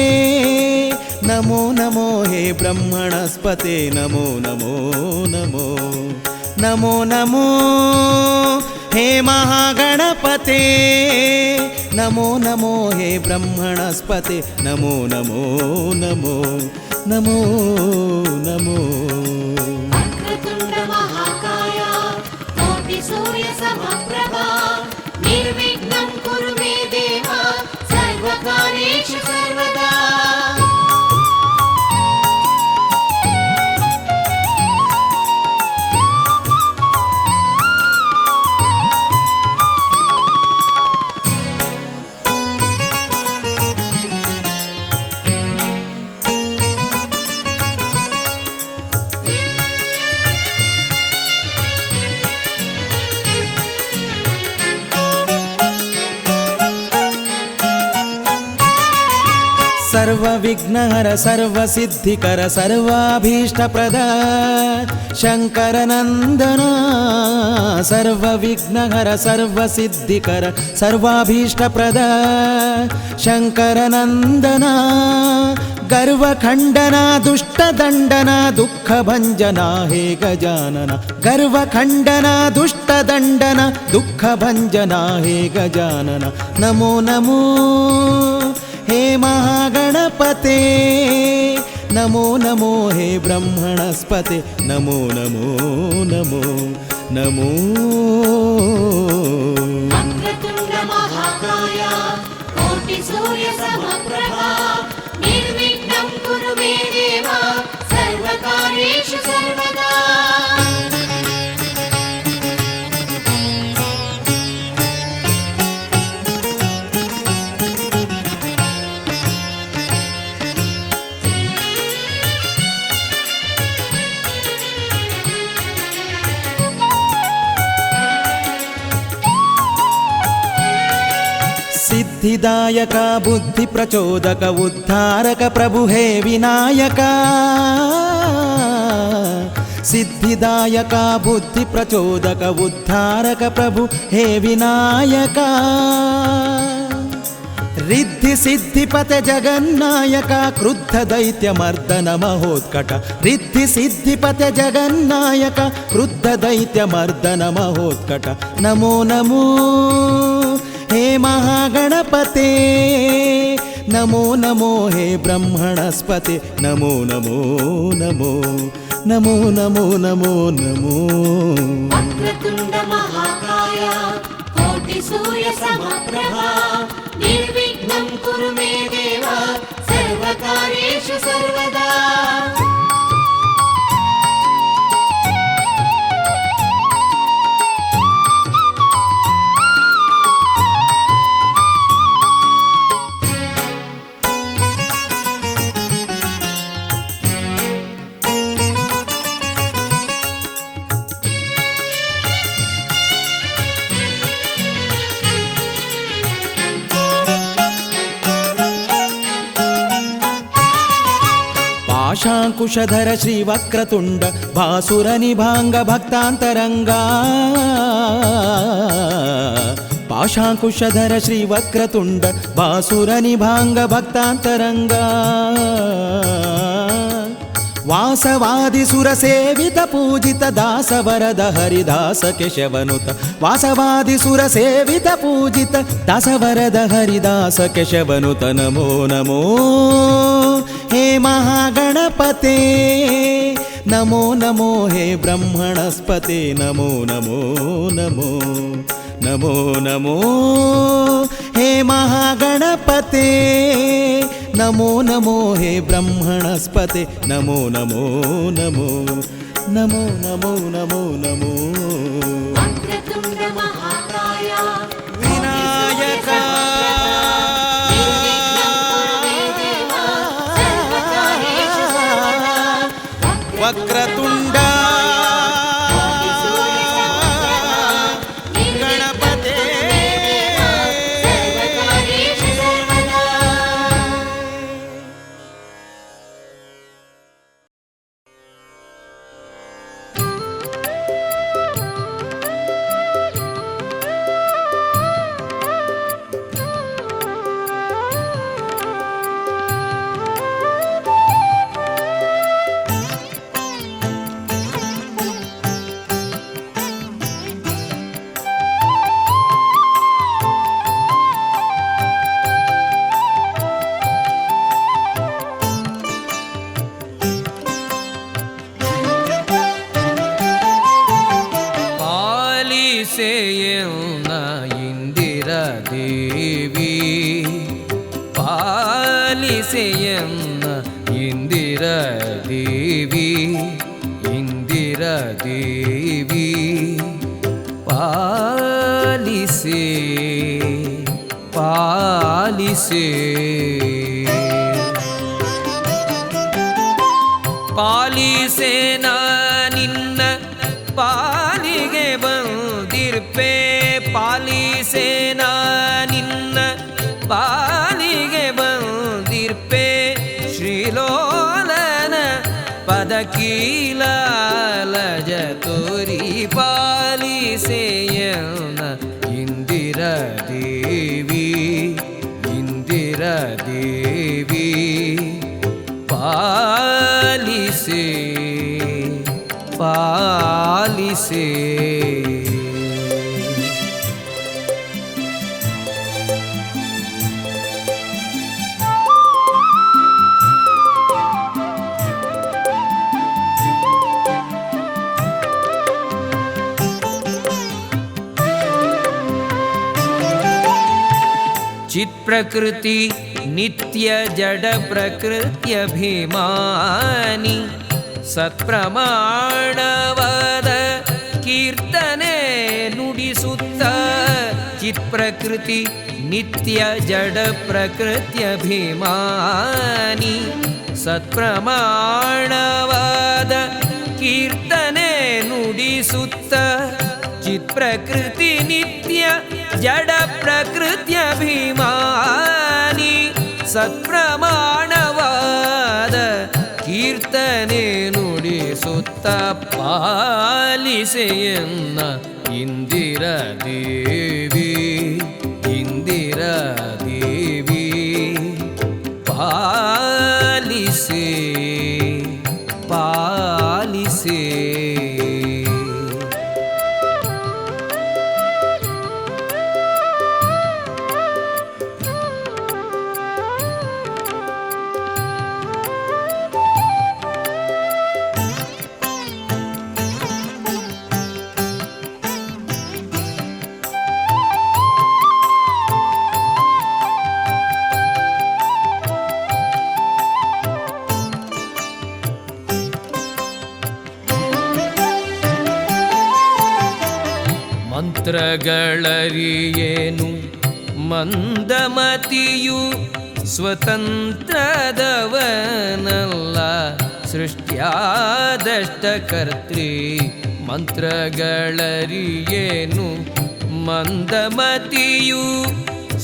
नमो नमो हे ब्रह्मणस्पते नमो नमो नमो नमो नमो हे महागणपते नमो नमो हे ब्रह्मणस्पते नमो नमो नमो नमो नमो. वक्रतुण्ड महाकाय कोटि सूर्य समप्रभा निर्विघ्नं कुरु मे देव सर्वकार्येषु सर्वदा. सर्वविघ्नहर सर्वसिद्धिकर सर्वाभीष्टप्रद शङ्करनन्दन सर्वविघ्नहर सर्वसिद्धिकर सर्वाभीष्टप्रद शङ्करनन्दन गर्वखण्डना दुष्टदण्डना दुःखभञ्जना हे गजानन गर्वखण्डना दुष्टदण्डना दुःखभञ्जना हे गजानन नमो नमो हे महागणपते नमो नमो हे ब्रह्मणस्पते नमो नमो नमो नमो. वक्रतुण्ड महाकाय कोटि सूर्य समप्रभा निर्विघ्नं कुरु मे देव सर्वकार्येषु सर्वदा. सिद्धिदायक बुद्धि प्रचोदक उद्धारक प्रभु हे विनायक सिद्धिदायक बुद्धि प्रचोदक उद्धारक प्रभु हे विनायक रिद्धि सिद्धिपते जगन्नायक क्रुद्ध दैत्य मर्दन महोत्कट रिद्धि सिद्धिपते जगन्नायक क्रुद्ध दैत्य मर्दन महोत्कट नमो नमो हे महागणपते ನಮೋ ನಮೋ ಹೇ ಬ್ರಹ್ಮಣಸ್ಪತೆ ನಮೋ ನಮೋ ನಮೋ ನಮೋ ನಮೋ ನಮೋ ನಮೋ ವಕ್ರತುಂಡ ಮಹಾಕಾಯ ಕೋಟಿ ಸೂರ್ಯ ಸಮಪ್ರಭಾ ನಿರ್ವಿಘ್ನಂ ಕುರು ಮೇ ದೇವ ಸರ್ವಕಾರ್ಯೇಷು ಸರ್ವದಾ. ಪಾಶಾಂಕುಶಧರ ಶ್ರೀ ವಕ್ರತುಂಡ ಭಾಸುರ ನಿಭಾಂಗ ಭಕ್ತಾಂತರಂಗ. ಪಾಶಾಂಕುಶಧರ ಶ್ರೀ ವಕ್ರತುಂಡ ಭಾಸುರ ನಿಭಾಂಗ ಭಕ್ತಾಂತರಂಗ. ವಾಸವಾದಿ ಸುರ ಸೇವಿತ ಪೂಜಿತ ದಾಸವರದ ಹರಿದಾಸ ಕೇಶವನುತ. ವಾಸವಾದಿ ಸುರ ಸೇವಿತ ಪೂಜಿತ ದಾಸವರದ ಹರಿದಾಸ ಕೇಶವನುತ. ನಮೋ ನಮೋ ಹೇ ಮಹಾಗಣಪತೆ ನಮೋ ನಮೋ ಹೇ ಬ್ರಹ್ಮಣಸ್ಪತೆ ನಮೋ ನಮೋ ನಮೋ ನಮೋ ನಮೋ ಹೇ ಮಹಾಗಣಪತೆ ನಮೋ ನಮೋ ಹೇ ಬ್ರಹ್ಮಣಸ್ಪತೆ ನಮೋ ನಮೋ ನಮೋ ನಮೋ ನಮೋ ನಮೋ ನಮೋ ವಕ್ರತುಂಡ ಮಹಾಕಾಯ ವಿನಾಯಕ ವಕ್ರತುಂಡ ಗಣಪತೆ ಪಾಲಿಸೆಯನ್ನ ಇಂದಿರ ದೇವಿ ಪಾಲಿಸೆಯನ್ನ ಇಂದಿರ ದೇವಿ ಇಂದಿರ ದೇವಿ ಪಾಲಿಸೆ ಪಾಲಿಸೆ ಪಾಲಿಸೇನ ನಿನ್ನ ಪಾಲಿಗೆ ಬಂದಿರ್ಪೆ ಪಾಲಿಸೇನ ನಿನ್ನ ಪಾಲಿಗೆ ಬಂದಿರ್ಪೆ ಶ್ರೀಲೋಲನ ಪದಕೀಲಾಲಜ ತೋರಿ ಪಾಲಿಸೇಯನ ಇಂದಿರ ದೇವಿ ಇಂದಿರ ದೇವಿ ಪಾಲಿಸೆ ಪಾಲಿಸೆ ಚಿತ್ ಪ್ರಕೃತಿ ನಿತ್ಯ ಜಡ ಪ್ರಕೃತ್ಯಭಿಮಾನಿ ಸತ್ಪ್ರಮಾಣವಾದ ಕೀರ್ತನೆ ನುಡಿಸುತ್ತ ಚಿತ್ ಪ್ರಕೃತಿ ನಿತ್ಯ ಜಡ ಪ್ರಕೃತ್ಯಭಿಮಾನಿ ಸತ್ಪ್ರಮಾಣವಾದ ಕೀರ್ತನೆ ನುಡಿಸುತ್ತ ಚಿತ್ ಪ್ರಕೃತಿ ನಿತ್ಯ ಜಡ ಪ್ರಕೃತ್ಯಭಿಮಾನಿ ಸತ್ಪ್ರಮಾಣವಾದ ಕೀರ್ತನೆ ನುಡಿಸುತ್ತ ಪಾಲಿಸೆಯನ್ನ ಇಂದಿರ ದೇವಿ ಇಂದಿರ ದೇವಿ ಪಾಲಿಸೆ ಪಾಲಿಸೆ ಮಂತ್ರಗಳರಿಯೇನು ಮಂದಮತಿಯು ಸ್ವತಂತ್ರದವನಲ್ಲ ಸೃಷ್ಟ್ಯಾದಷ್ಟಕರ್ತ್ರಿ ಮಂತ್ರಗಳರಿಯೇನು ಮಂದಮತಿಯು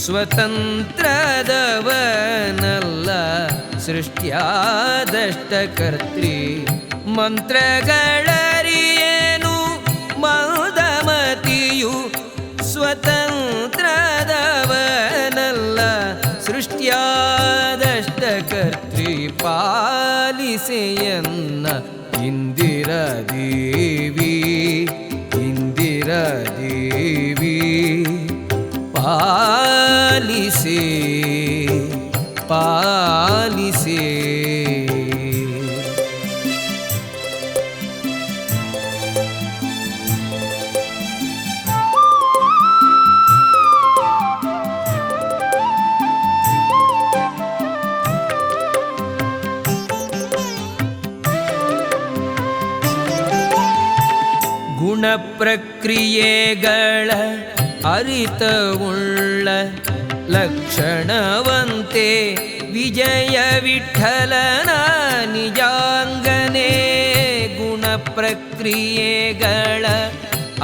ಸ್ವತಂತ್ರದವನಲ್ಲ ಸೃಷ್ಟ್ಯಾದಷ್ಟಕರ್ತ್ರಿ ಮಂತ್ರಗಳರಿಯೇನು ಮಂದಮತಿಯು ಸ್ವತಂತ್ರದವನಲ್ಲ ಸೃಷ್ಟ್ಯಾದಷ್ಟಕರ್ತ್ರಿ ಪಾಲಿಸೆಯನ್ನ ಇಂದಿರಾದೇವಿ ಇಂದಿರಾದೇವಿ ಪಾಲಿಸೆ ಪಾಲಿಸೆ ಗುಣಪ್ರಕ್ರಿಯೆಗಳ ಅರಿತವುಳ್ಳ ಲಕ್ಷಣವಂತೆ ವಿಜಯ ವಿಠಲನ ನಿಜಾಂಗನೇ ಗುಣಪ್ರಕ್ರಿಯೆಗಳ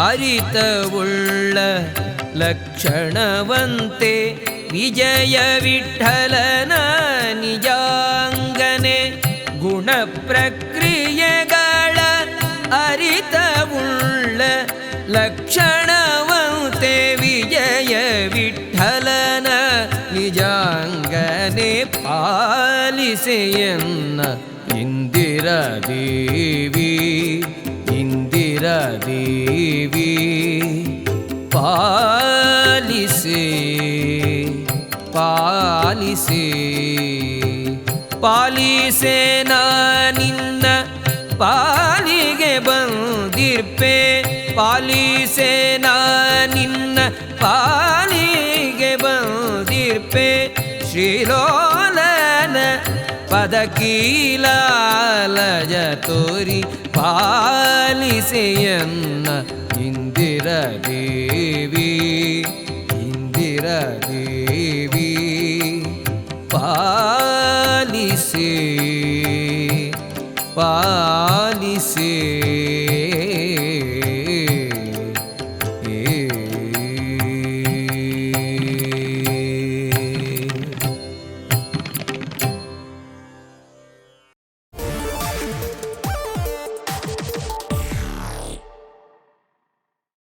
ಅರಿತವುಳ್ಳ ಲಕ್ಷಣವಂತೆ ವಿಜಯ ವಿಠಲನ ನಿಜಾಂಗನೇ ಗುಣಪ್ರಕ್ರಿಯೆಗಳ ಅರಿತವುಳ್ಳ ಲಕ್ಷಣವಂತೆ ವಿಜಯ ವಿಠಲನ ನಿಜಾಂಗನೆ ಪಾಲಿಸೆಯನ್ನ ಇಂದಿರಾದೇವಿ ಇಂದಿರಾದೇವಿ ಪಾಲಿಸೆ ಪಾಲಿಸೆ ಪಾಲಿಸೆ ನಿನ್ನ ಪಾಲಿಗೆ ಬಂದಿರ್ಪೆ ಪಾಲಿಸೆ ನಿನ್ನ ಪಾಲಿಗೆ ಬಂದಿರ್ಪೆ ಶ್ರೀಲೋಲನ ಪದಕೀಲಾಲಜ ತೋರಿ ಪಾಲಿಸೆಯನ್ನ ಇಂದಿರಾದೇವಿ ಇಂದಿರಾದೇವಿ ಪಾಲಿಸೆ ಪಾಲಿಸೆ